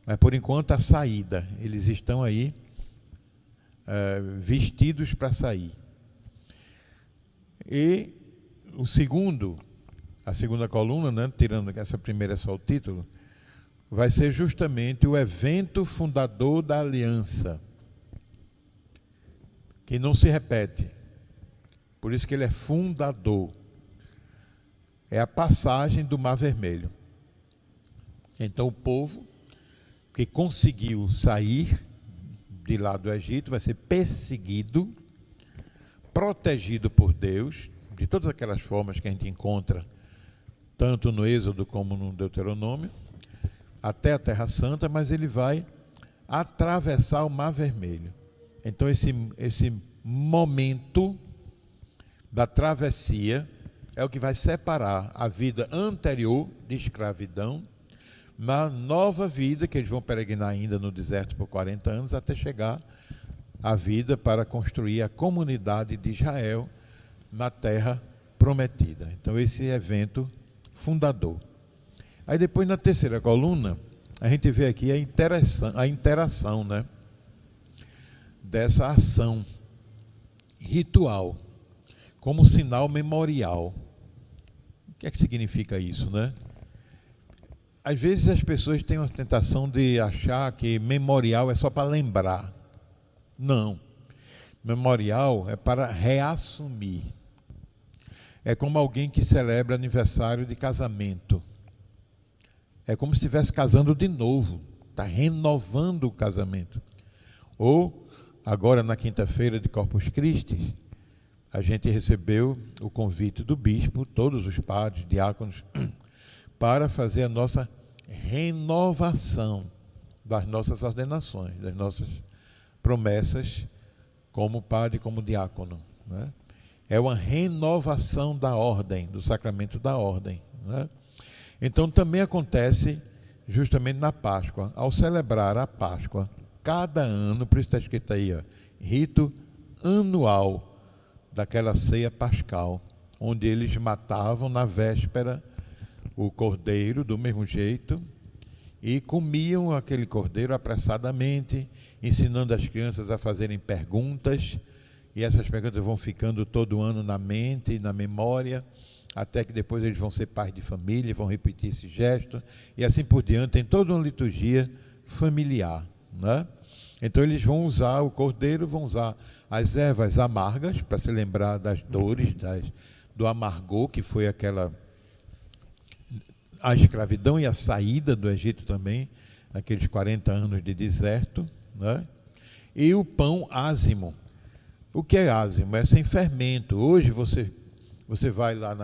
Mas por enquanto a saída, eles estão aí vestidos para sair. E a segunda coluna, né, tirando que essa primeira é só o título, vai ser justamente o evento fundador da aliança, que não se repete. Por isso que ele é fundador. É a passagem do Mar Vermelho. Então o povo que conseguiu sair de lá do Egito vai ser perseguido, protegido por Deus, de todas aquelas formas que a gente encontra, tanto no Êxodo como no Deuteronômio, até a Terra Santa, mas ele vai atravessar o Mar Vermelho. Então esse momento da travessia é o que vai separar a vida anterior de escravidão na nova vida, que eles vão peregrinar ainda no deserto por 40 anos, até chegar à vida para construir a comunidade de Israel na terra prometida. Então esse evento fundador. Aí depois na terceira coluna, a gente vê aqui a interação, né, dessa ação ritual, como sinal memorial. O que é que significa isso, né? Às vezes as pessoas têm uma tentação de achar que memorial é só para lembrar. Não. Memorial é para reassumir. É como alguém que celebra aniversário de casamento. É como se estivesse casando de novo. Está renovando o casamento. Ou, agora na quinta-feira de Corpus Christi, a gente recebeu o convite do bispo, todos os padres, diáconos, para fazer a nossa renovação das nossas ordenações, das nossas promessas como padre, como diácono, né? É uma renovação da ordem, do sacramento da ordem, né? Então também acontece justamente na Páscoa. Ao celebrar a Páscoa, cada ano, por isso está escrito aí, ó, rito anual daquela ceia pascal, onde eles matavam na véspera o cordeiro do mesmo jeito e comiam aquele cordeiro apressadamente, ensinando as crianças a fazerem perguntas, e essas perguntas vão ficando todo ano na mente, na memória, até que depois eles vão ser pais de família, vão repetir esse gesto, e assim por diante. Tem toda uma liturgia familiar, né? Então eles vão usar o cordeiro, vão usar as ervas amargas, para se lembrar das dores, do amargor, que foi a escravidão e a saída do Egito também, naqueles 40 anos de deserto, né? E o pão ázimo. O que é ázimo? É sem fermento. Hoje você vai lá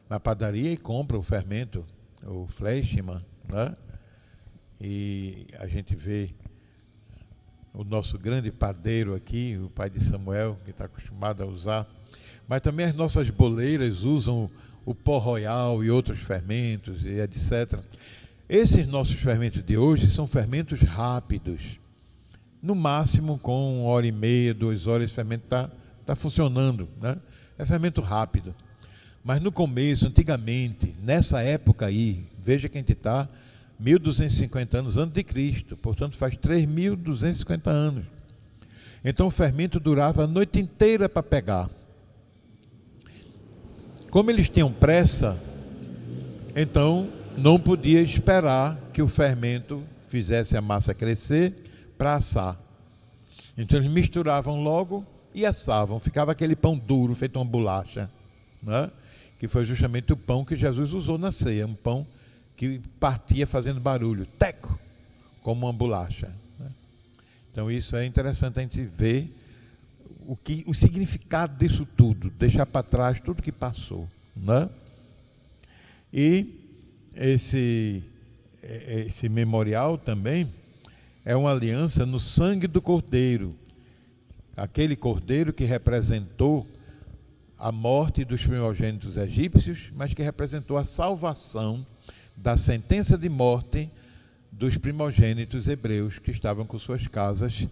na padaria e compra o fermento, o Fleischmann, né? E a gente vê o nosso grande padeiro aqui, o pai de Samuel, que está acostumado a usar. Mas também as nossas boleiras usam o pó royal e outros fermentos, e etc. Esses nossos fermentos de hoje são fermentos rápidos. No máximo, com 1h30, 2 horas, esse fermento está funcionando, né? É fermento rápido. Mas no começo, antigamente, nessa época aí, veja que a gente está 1.250 anos antes de Cristo, portanto faz 3.250 anos. Então o fermento durava a noite inteira para pegar. Como eles tinham pressa, então não podia esperar que o fermento fizesse a massa crescer para assar. Então eles misturavam logo e assavam. Ficava aquele pão duro, feito uma bolacha, né? Que foi justamente o pão que Jesus usou na ceia, um pão que partia fazendo barulho, teco, como uma bolacha, né? Então isso é interessante a gente ver o significado disso tudo, deixar para trás tudo que passou, né? E esse memorial também é uma aliança no sangue do Cordeiro, aquele Cordeiro que representou a morte dos primogênitos egípcios, mas que representou a salvação da sentença de morte dos primogênitos hebreus que estavam com suas casas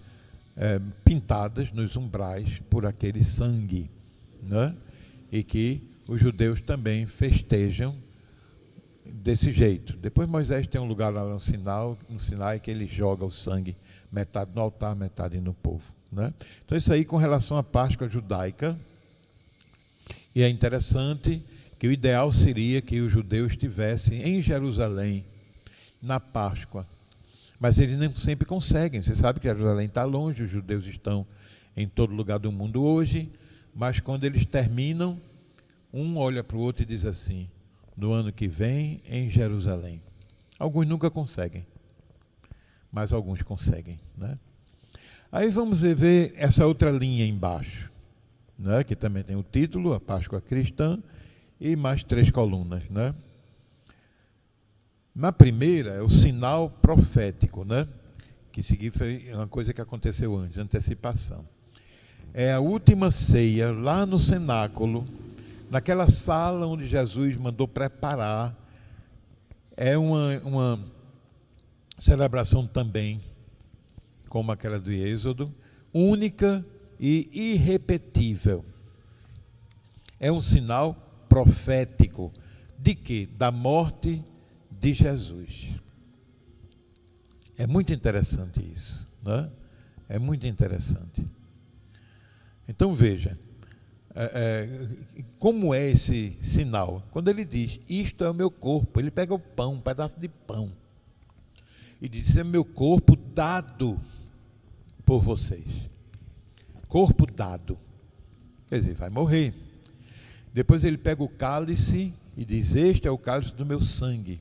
pintadas nos umbrais por aquele sangue, né? E que os judeus também festejam desse jeito. Depois Moisés tem um lugar lá no Sinai que ele joga o sangue, metade no altar, metade no povo, né? Então isso aí com relação à Páscoa judaica. E é interessante que o ideal seria que os judeus estivessem em Jerusalém na Páscoa, mas eles nem sempre conseguem. Você sabe que Jerusalém está longe, os judeus estão em todo lugar do mundo hoje, mas quando eles terminam, um olha para o outro e diz assim: no ano que vem em Jerusalém. Alguns nunca conseguem, mas alguns conseguem, né? Aí vamos ver essa outra linha embaixo, né? Que também tem o título, a Páscoa Cristã, e mais 3 colunas, né? Na primeira é o sinal profético, né? Que foi uma coisa que aconteceu antes, antecipação. É a última ceia lá no cenáculo, naquela sala onde Jesus mandou preparar. É uma celebração também, como aquela do Êxodo, única e irrepetível. É um sinal profético de quê? Da morte de Jesus. É muito interessante isso, né? É muito interessante. Então veja, como é esse sinal? Quando ele diz, isto é o meu corpo, ele pega o pão, um pedaço de pão, e diz, isso é meu corpo dado por vocês. Corpo dado. Quer dizer, vai morrer. Depois ele pega o cálice e diz, este é o cálice do meu sangue,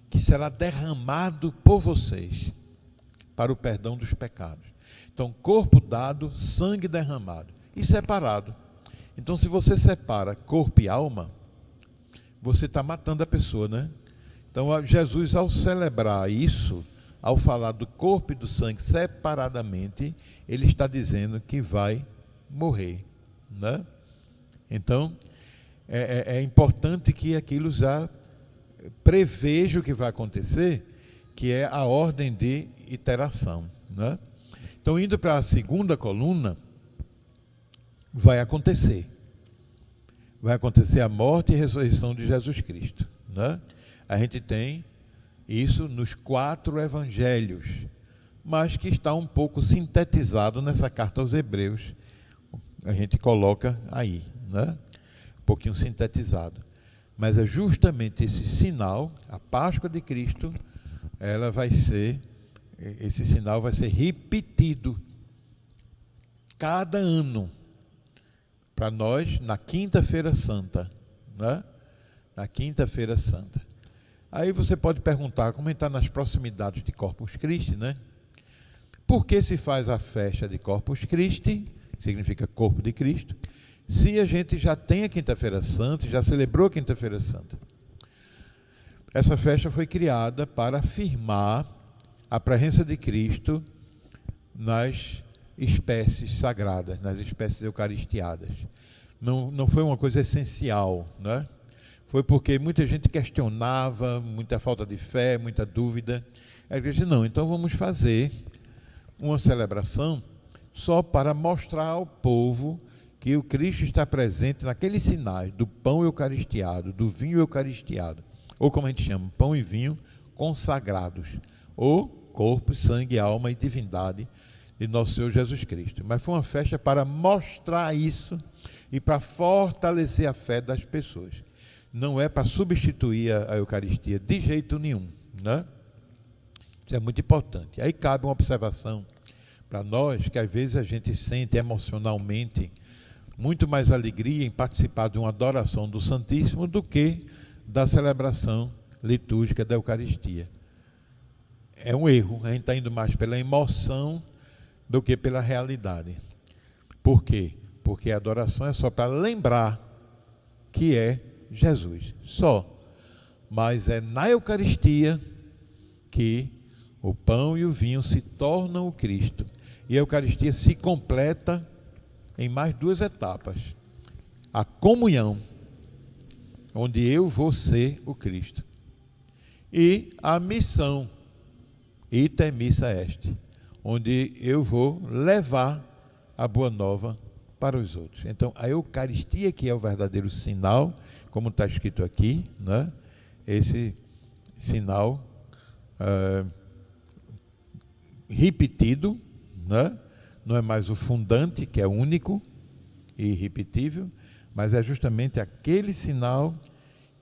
que será derramado por vocês para o perdão dos pecados. Então, corpo dado, sangue derramado e separado. Então, se você separa corpo e alma, você está matando a pessoa, né? Então, Jesus, ao celebrar isso, ao falar do corpo e do sangue separadamente, ele está dizendo que vai morrer, né? Então, é importante que aquilo já prevejo o que vai acontecer, que é a ordem de iteração, né? Então, indo para a segunda coluna, vai acontecer a morte e ressurreição de Jesus Cristo, né? A gente tem isso nos 4 evangelhos, mas que está um pouco sintetizado nessa carta aos Hebreus. A gente coloca aí, né? Um pouquinho sintetizado. Mas é justamente esse sinal, a Páscoa de Cristo, esse sinal vai ser repetido cada ano para nós na Quinta-feira Santa, né? Na Quinta-feira Santa. Aí você pode perguntar, como está nas proximidades de Corpus Christi, né? Por que se faz a festa de Corpus Christi, significa corpo de Cristo, se a gente já tem a Quinta-feira Santa, já celebrou a Quinta-feira Santa? Essa festa foi criada para afirmar a presença de Cristo nas espécies sagradas, nas espécies eucaristiadas. Não foi uma coisa essencial, né? Foi porque muita gente questionava, muita falta de fé, muita dúvida. A igreja disse, não, então vamos fazer uma celebração só para mostrar ao povo que o Cristo está presente naqueles sinais do pão eucaristiado, do vinho eucaristiado, ou como a gente chama, pão e vinho consagrados, ou corpo, sangue, alma e divindade de nosso Senhor Jesus Cristo. Mas foi uma festa para mostrar isso e para fortalecer a fé das pessoas. Não é para substituir a Eucaristia de jeito nenhum, né? Isso é muito importante. Aí cabe uma observação para nós, que às vezes a gente sente emocionalmente muito mais alegria em participar de uma adoração do Santíssimo do que da celebração litúrgica da Eucaristia. É um erro, a gente está indo mais pela emoção do que pela realidade. Por quê? Porque a adoração é só para lembrar que é Jesus, só. Mas é na Eucaristia que o pão e o vinho se tornam o Cristo. E a Eucaristia se completa em mais 2 etapas. A comunhão, onde eu vou ser o Cristo. E a missão, ite missa est, onde eu vou levar a boa nova para os outros. Então, a Eucaristia que é o verdadeiro sinal, como está escrito aqui, né? Esse sinal repetido, né? Não é mais o fundante, que é único e irrepetível, mas é justamente aquele sinal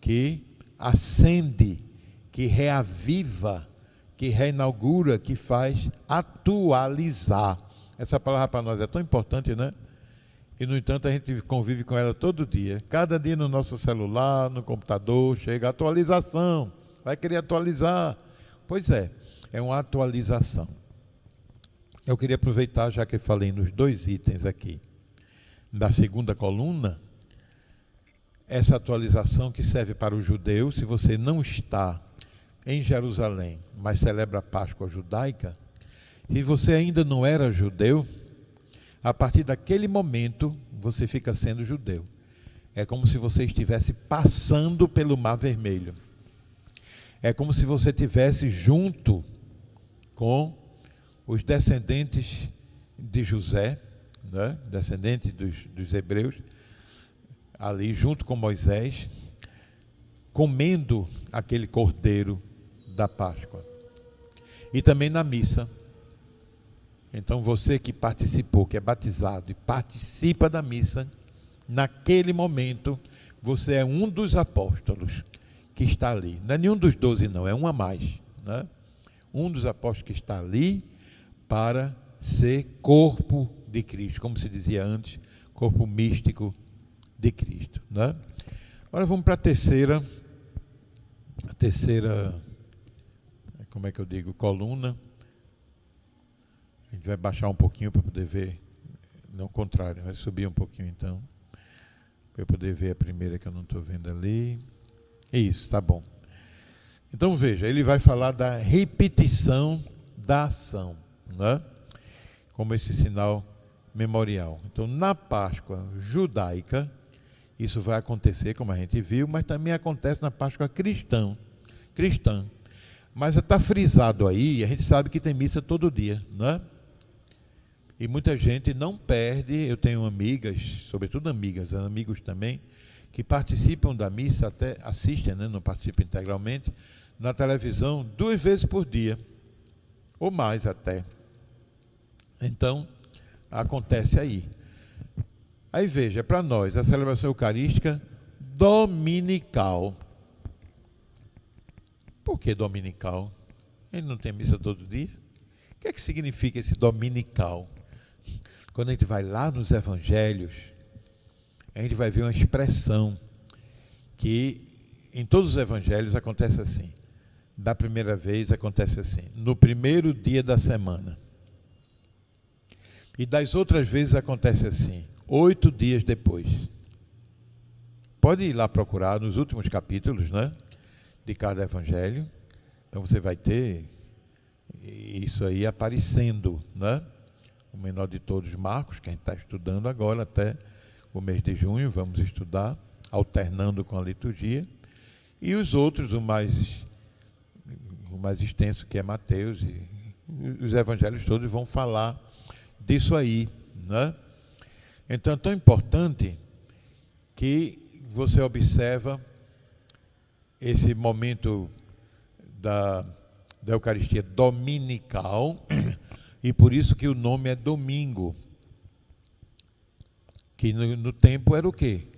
que acende, que reaviva, que reinaugura, que faz atualizar. Essa palavra para nós é tão importante, né? E, no entanto, a gente convive com ela todo dia. Cada dia no nosso celular, no computador, chega a atualização. Vai querer atualizar. Pois é uma atualização. Eu queria aproveitar, já que eu falei nos 2 itens aqui, da segunda coluna, essa atualização que serve para o judeu. Se você não está em Jerusalém, mas celebra a Páscoa judaica, se você ainda não era judeu, a partir daquele momento você fica sendo judeu. É como se você estivesse passando pelo Mar Vermelho. É como se você estivesse junto com os descendentes de José, né? Descendentes dos hebreus, ali junto com Moisés, comendo aquele cordeiro da Páscoa. E também na missa. Então você que participou, que é batizado e participa da missa, naquele momento você é um dos apóstolos que está ali. Não é nenhum dos 12 não, é um a mais, né? Um dos apóstolos que está ali para ser corpo de Cristo, como se dizia antes, corpo místico de Cristo, né? Agora vamos para a terceira, como é que eu digo, coluna. A gente vai baixar um pouquinho para poder ver, não o contrário, vai subir um pouquinho então, para eu poder ver a primeira que eu não estou vendo ali. Isso, tá bom. Então veja, ele vai falar da repetição da ação, né? Como esse sinal memorial. Então, na Páscoa judaica, isso vai acontecer, como a gente viu, mas também acontece na Páscoa cristã. cristã. Mas está frisado aí, a gente sabe que tem missa todo dia, não é? E muita gente não perde. Eu tenho amigas, sobretudo amigas, amigos também, que participam da missa, até assistem, né? Não participam integralmente, na televisão 2 vezes por dia, ou mais até. Então, acontece aí. Aí veja, para nós, a celebração eucarística dominical. Por que dominical? Ele não tem missa todo dia? O que é que significa esse dominical? Quando a gente vai lá nos evangelhos, a gente vai ver uma expressão que em todos os evangelhos acontece assim. Da primeira vez acontece assim, no primeiro dia da semana. E das outras vezes acontece assim, 8 dias depois. Pode ir lá procurar nos últimos capítulos, né, de cada evangelho. Então você vai ter isso aí aparecendo, né? O menor de todos, Marcos, que a gente está estudando agora até o mês de junho, vamos estudar, alternando com a liturgia. E os outros, o mais extenso, que é Mateus, e os evangelhos todos vão falar disso aí, né? Então é tão importante que você observa esse momento da Eucaristia dominical, e por isso que o nome é domingo, que no tempo era o quê?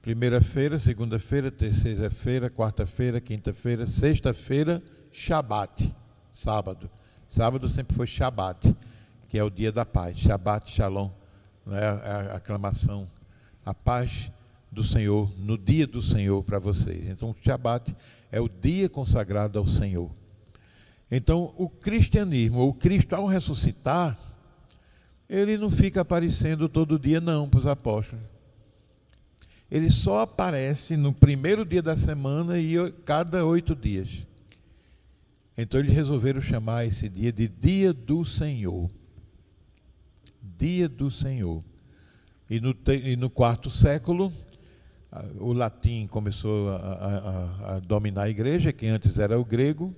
Primeira-feira, segunda-feira, terceira-feira, quarta-feira, quinta-feira, sexta-feira, Shabat, sábado. Sábado sempre foi Shabat, que é o dia da paz. Shabat, Shalom, né? A aclamação, a paz do Senhor, no dia do Senhor para vocês. Então, o Shabat é o dia consagrado ao Senhor. Então, o cristianismo, o Cristo, ao ressuscitar, ele não fica aparecendo todo dia, não, para os apóstolos. Ele só aparece no primeiro dia da semana e cada 8 dias. Então, eles resolveram chamar esse dia de Dia do Senhor. Dia do Senhor. E no 4º século, o latim começou a dominar a igreja, que antes era o grego,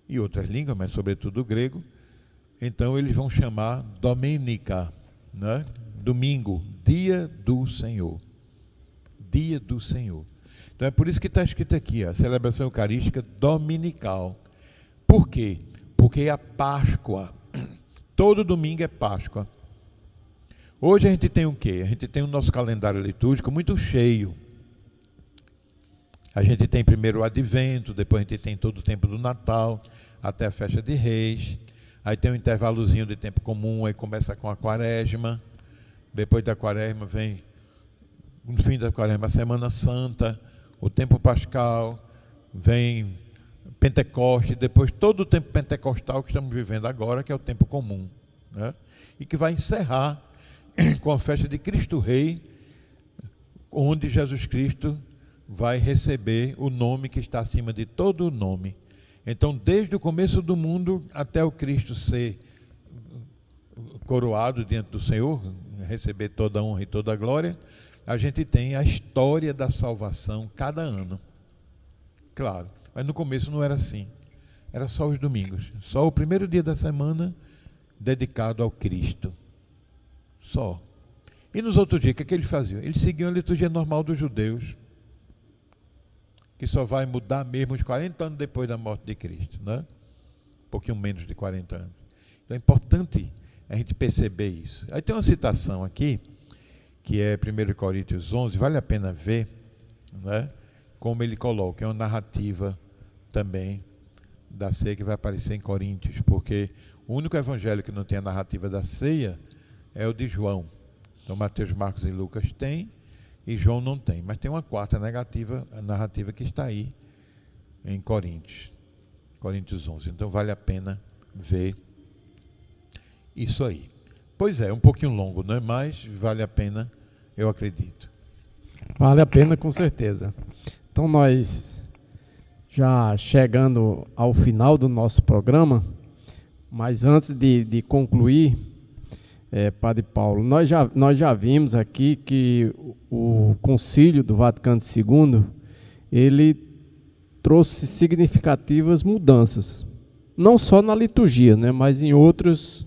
e outras línguas, mas sobretudo o grego. Então eles vão chamar Dominica, né? Domingo, dia do Senhor. Dia do Senhor. Então é por isso que está escrito aqui, a celebração eucarística dominical. Por quê? Porque é a Páscoa. Todo domingo é Páscoa. Hoje a gente tem o quê? A gente tem o nosso calendário litúrgico muito cheio. A gente tem primeiro o Advento, depois a gente tem todo o tempo do Natal, até a festa de Reis. Aí tem um intervalozinho de tempo comum, aí começa com a Quaresma. Depois da Quaresma vem, no fim da Quaresma, a Semana Santa, o tempo pascal, vem Pentecoste, depois todo o tempo pentecostal que estamos vivendo agora, que é o tempo comum, né? E que vai encerrar com a festa de Cristo Rei, onde Jesus Cristo vai receber o nome que está acima de todo o nome. Então, desde o começo do mundo até o Cristo ser coroado diante do Senhor, receber toda a honra e toda a glória, a gente tem a história da salvação cada ano. Claro, mas no começo não era assim. Era só os domingos. Só o primeiro dia da semana dedicado ao Cristo. Só. E nos outros dias, o que eles faziam? Eles seguiam a liturgia normal dos judeus, que só vai mudar mesmo uns 40 anos depois da morte de Cristo, né? Um pouquinho menos de 40 anos. Então é importante a gente perceber isso. Aí tem uma citação aqui, que é 1 Coríntios 11, vale a pena ver, né? Como ele coloca, é uma narrativa também da ceia que vai aparecer em Coríntios, porque o único evangelho que não tem a narrativa da ceia é o de João. Então Mateus, Marcos e Lucas têm, e João não tem. Mas tem uma quarta narrativa que está aí em Coríntios 11. Então vale a pena ver isso aí. Pois é, um pouquinho longo, não é? Mas vale a pena, eu acredito. Vale a pena, com certeza. Então nós já chegando ao final do nosso programa, mas antes de concluir, Padre Paulo, nós já vimos aqui que o Concílio do Vaticano II, ele trouxe significativas mudanças, não só na liturgia, né, mas em outros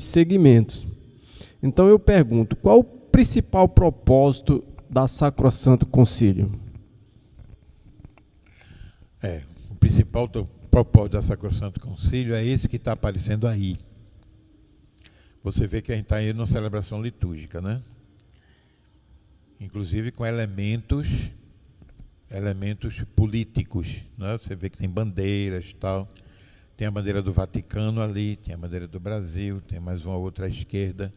segmentos. Então eu pergunto, qual o principal propósito da Sacrosanto Concílio? O principal propósito da Sacrosanto Concílio é esse que está aparecendo aí. Você vê que a gente está aí numa celebração litúrgica, né? Inclusive com elementos políticos, né? Você vê que tem bandeiras e tal. Tem a bandeira do Vaticano ali, tem a bandeira do Brasil, tem mais uma outra à esquerda.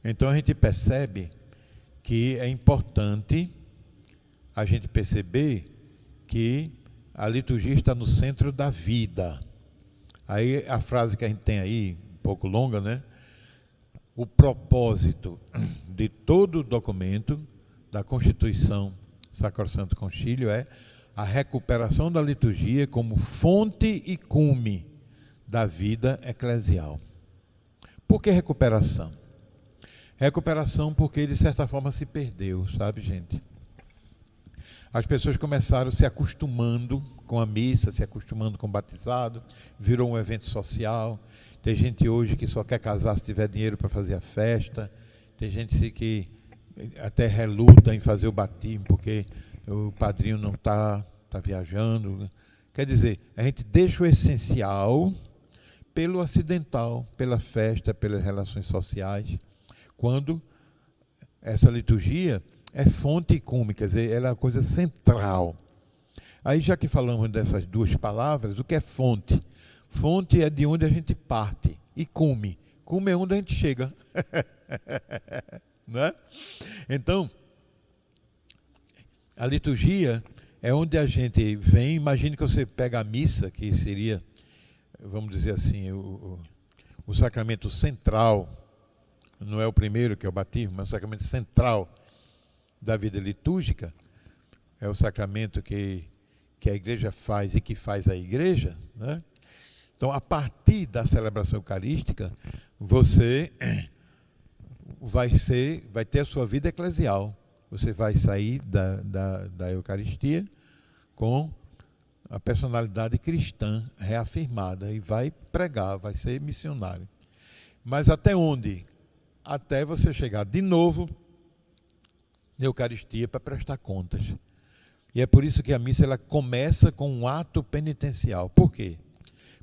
Então a gente percebe que é importante a gente perceber que a liturgia está no centro da vida. Aí a frase que a gente tem aí, um pouco longa, né? O propósito de todo o documento da Constituição Sacrosanto Concílio é a recuperação da liturgia como fonte e cume da vida eclesial. Por que recuperação? Recuperação porque, de certa forma, se perdeu, sabe, gente? As pessoas começaram se acostumando com a missa, se acostumando com o batizado, virou um evento social. Tem gente hoje que só quer casar se tiver dinheiro para fazer a festa. Tem gente que até reluta em fazer o batismo porque o padrinho não está viajando. Quer dizer, a gente deixa o essencial pelo acidental, pela festa, pelas relações sociais, quando essa liturgia é fonte e cume, quer dizer, ela é a coisa central. Aí, já que falamos dessas duas palavras, o que é fonte? Fonte é de onde a gente parte, e cume. Cume é onde a gente chega. Não é? Então, a liturgia é onde a gente vem. Imagine que você pega a missa, que seria, vamos dizer assim, o sacramento central, não é o primeiro, que é o batismo, mas o sacramento central da vida litúrgica, é o sacramento que a igreja faz e que faz a igreja, né? Então, a partir da celebração eucarística, você vai ter a sua vida eclesial. Você vai sair da Eucaristia com a personalidade cristã reafirmada e vai pregar, vai ser missionário. Mas até onde? Até você chegar de novo na Eucaristia para prestar contas. E é por isso que a missa ela começa com um ato penitencial. Por quê?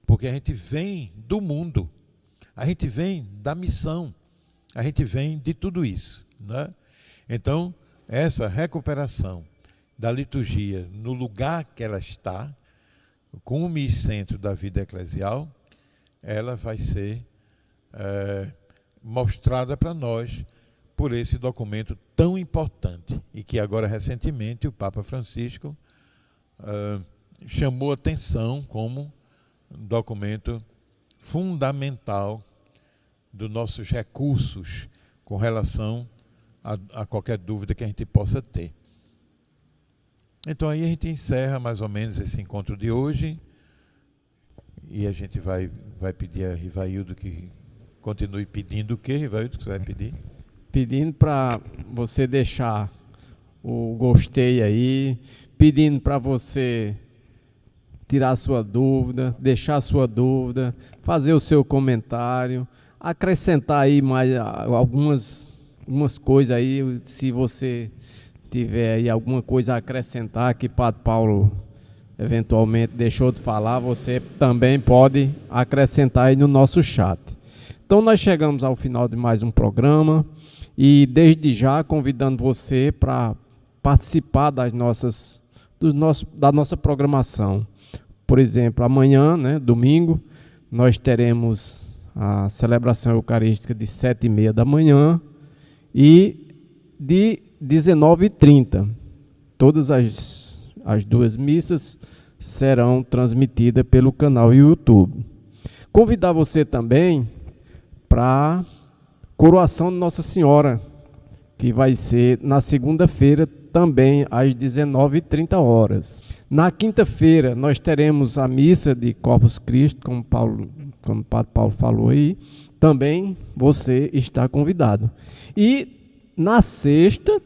Porque a gente vem do mundo, a gente vem da missão, a gente vem de tudo isso, né? Então, essa recuperação da liturgia no lugar que ela está, cume e centro da vida eclesial, ela vai ser mostrada para nós por esse documento tão importante e que agora, recentemente, o Papa Francisco chamou atenção como um documento fundamental dos nossos recursos com relação a qualquer dúvida que a gente possa ter. Então aí a gente encerra mais ou menos esse encontro de hoje e a gente vai pedir a Rivaildo que continue pedindo o quê, Rivaildo, que você vai pedir? Pedindo para você deixar o gostei aí, pedindo para você tirar a sua dúvida, deixar a sua dúvida, fazer o seu comentário, acrescentar aí mais algumas coisas aí, se você tiver aí alguma coisa a acrescentar que Padre Paulo eventualmente deixou de falar, você também pode acrescentar aí no nosso chat. Então nós chegamos ao final de mais um programa e desde já convidando você para participar da nossa programação. Por exemplo, amanhã, né, domingo, nós teremos a celebração eucarística de 7h30 da manhã e de 19h30. Todas as duas missas serão transmitidas pelo canal YouTube. Convidar você também para a coroação de Nossa Senhora, que vai ser na segunda-feira, também às 19h30. Na quinta-feira, nós teremos a missa de Corpus Christi, como o Padre Paulo falou aí. Também você está convidado. E na sexta,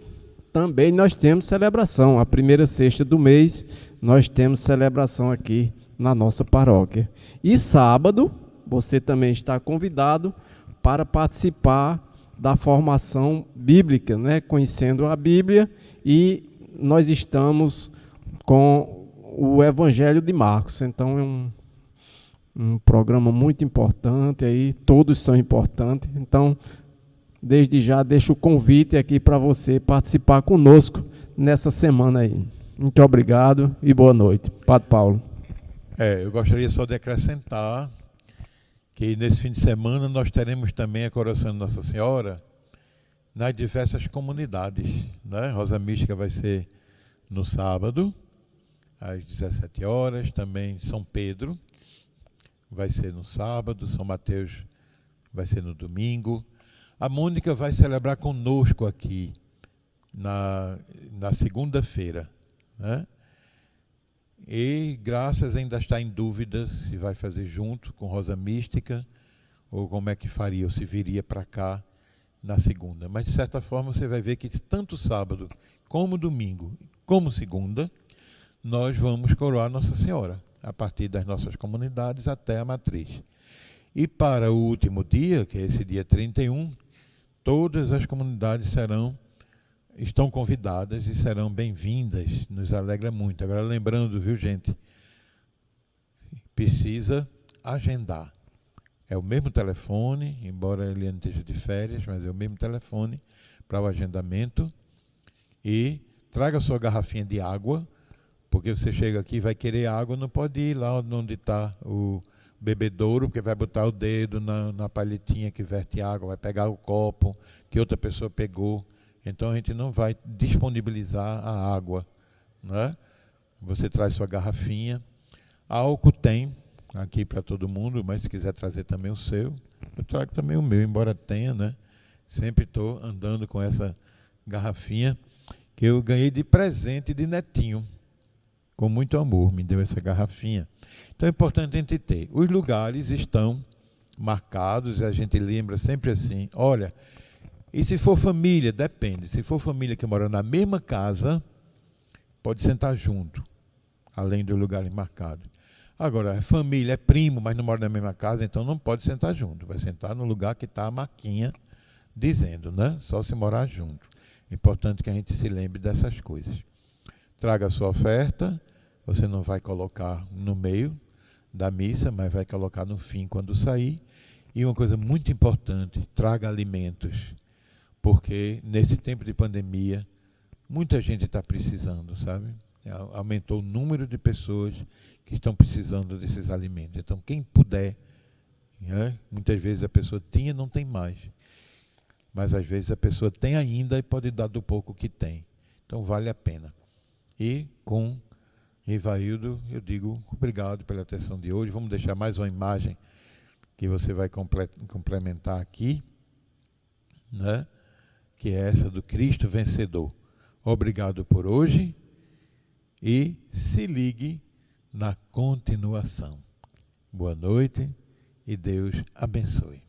também nós temos celebração. A primeira sexta do mês nós temos celebração aqui na nossa paróquia. E sábado, você também está convidado para participar da formação bíblica, né? Conhecendo a Bíblia, e nós estamos com o Evangelho de Marcos. Então é um programa muito importante, aí todos são importantes. Então, desde já, deixo o convite aqui para você participar conosco nessa semana aí. Muito obrigado e boa noite. Padre Paulo. Eu gostaria só de acrescentar que nesse fim de semana nós teremos também a coroação de Nossa Senhora nas diversas comunidades, né? Rosa Mística vai ser no sábado, às 17 horas, também São Pedro vai ser no sábado, São Mateus vai ser no domingo. A Mônica vai celebrar conosco aqui na segunda-feira, né? E Graças ainda está em dúvida se vai fazer junto com Rosa Mística ou como é que faria, ou se viria para cá na segunda. Mas, de certa forma, você vai ver que tanto sábado como domingo, como segunda, nós vamos coroar Nossa Senhora, a partir das nossas comunidades até a matriz. E para o último dia, que é esse dia 31, todas as comunidades estão convidadas e serão bem-vindas, nos alegra muito. Agora, lembrando, viu, gente, precisa agendar. É o mesmo telefone, embora a Eliane esteja de férias, mas é o mesmo telefone para o agendamento. E traga sua garrafinha de água, porque você chega aqui e vai querer água, não pode ir lá onde está o bebedouro, porque vai botar o dedo na palhetinha que verte água, vai pegar o copo que outra pessoa pegou. Então, a gente não vai disponibilizar a água, né? Você traz sua garrafinha. Álcool tem aqui para todo mundo, mas se quiser trazer também o seu, eu trago também o meu, embora tenha, né? Sempre estou andando com essa garrafinha que eu ganhei de presente de netinho. Com muito amor, me deu essa garrafinha. Então, é importante a gente ter. Os lugares estão marcados e a gente lembra sempre assim, olha... E se for família, depende. Se for família que mora na mesma casa, pode sentar junto, além dos lugares marcados. Agora, família é primo, mas não mora na mesma casa, então não pode sentar junto. Vai sentar no lugar que está a marquinha dizendo, né? Só se morar junto. É importante que a gente se lembre dessas coisas. Traga a sua oferta, você não vai colocar no meio da missa, mas vai colocar no fim quando sair. E uma coisa muito importante, traga alimentos. Porque nesse tempo de pandemia, muita gente está precisando, sabe? Aumentou o número de pessoas que estão precisando desses alimentos. Então, quem puder, né? Muitas vezes a pessoa tinha e não tem mais. Mas às vezes a pessoa tem ainda e pode dar do pouco que tem. Então, vale a pena. E com Ivaildo, eu digo obrigado pela atenção de hoje. Vamos deixar mais uma imagem que você vai complementar aqui, né? Que é essa do Cristo vencedor. Obrigado por hoje e se ligue na continuação. Boa noite e Deus abençoe.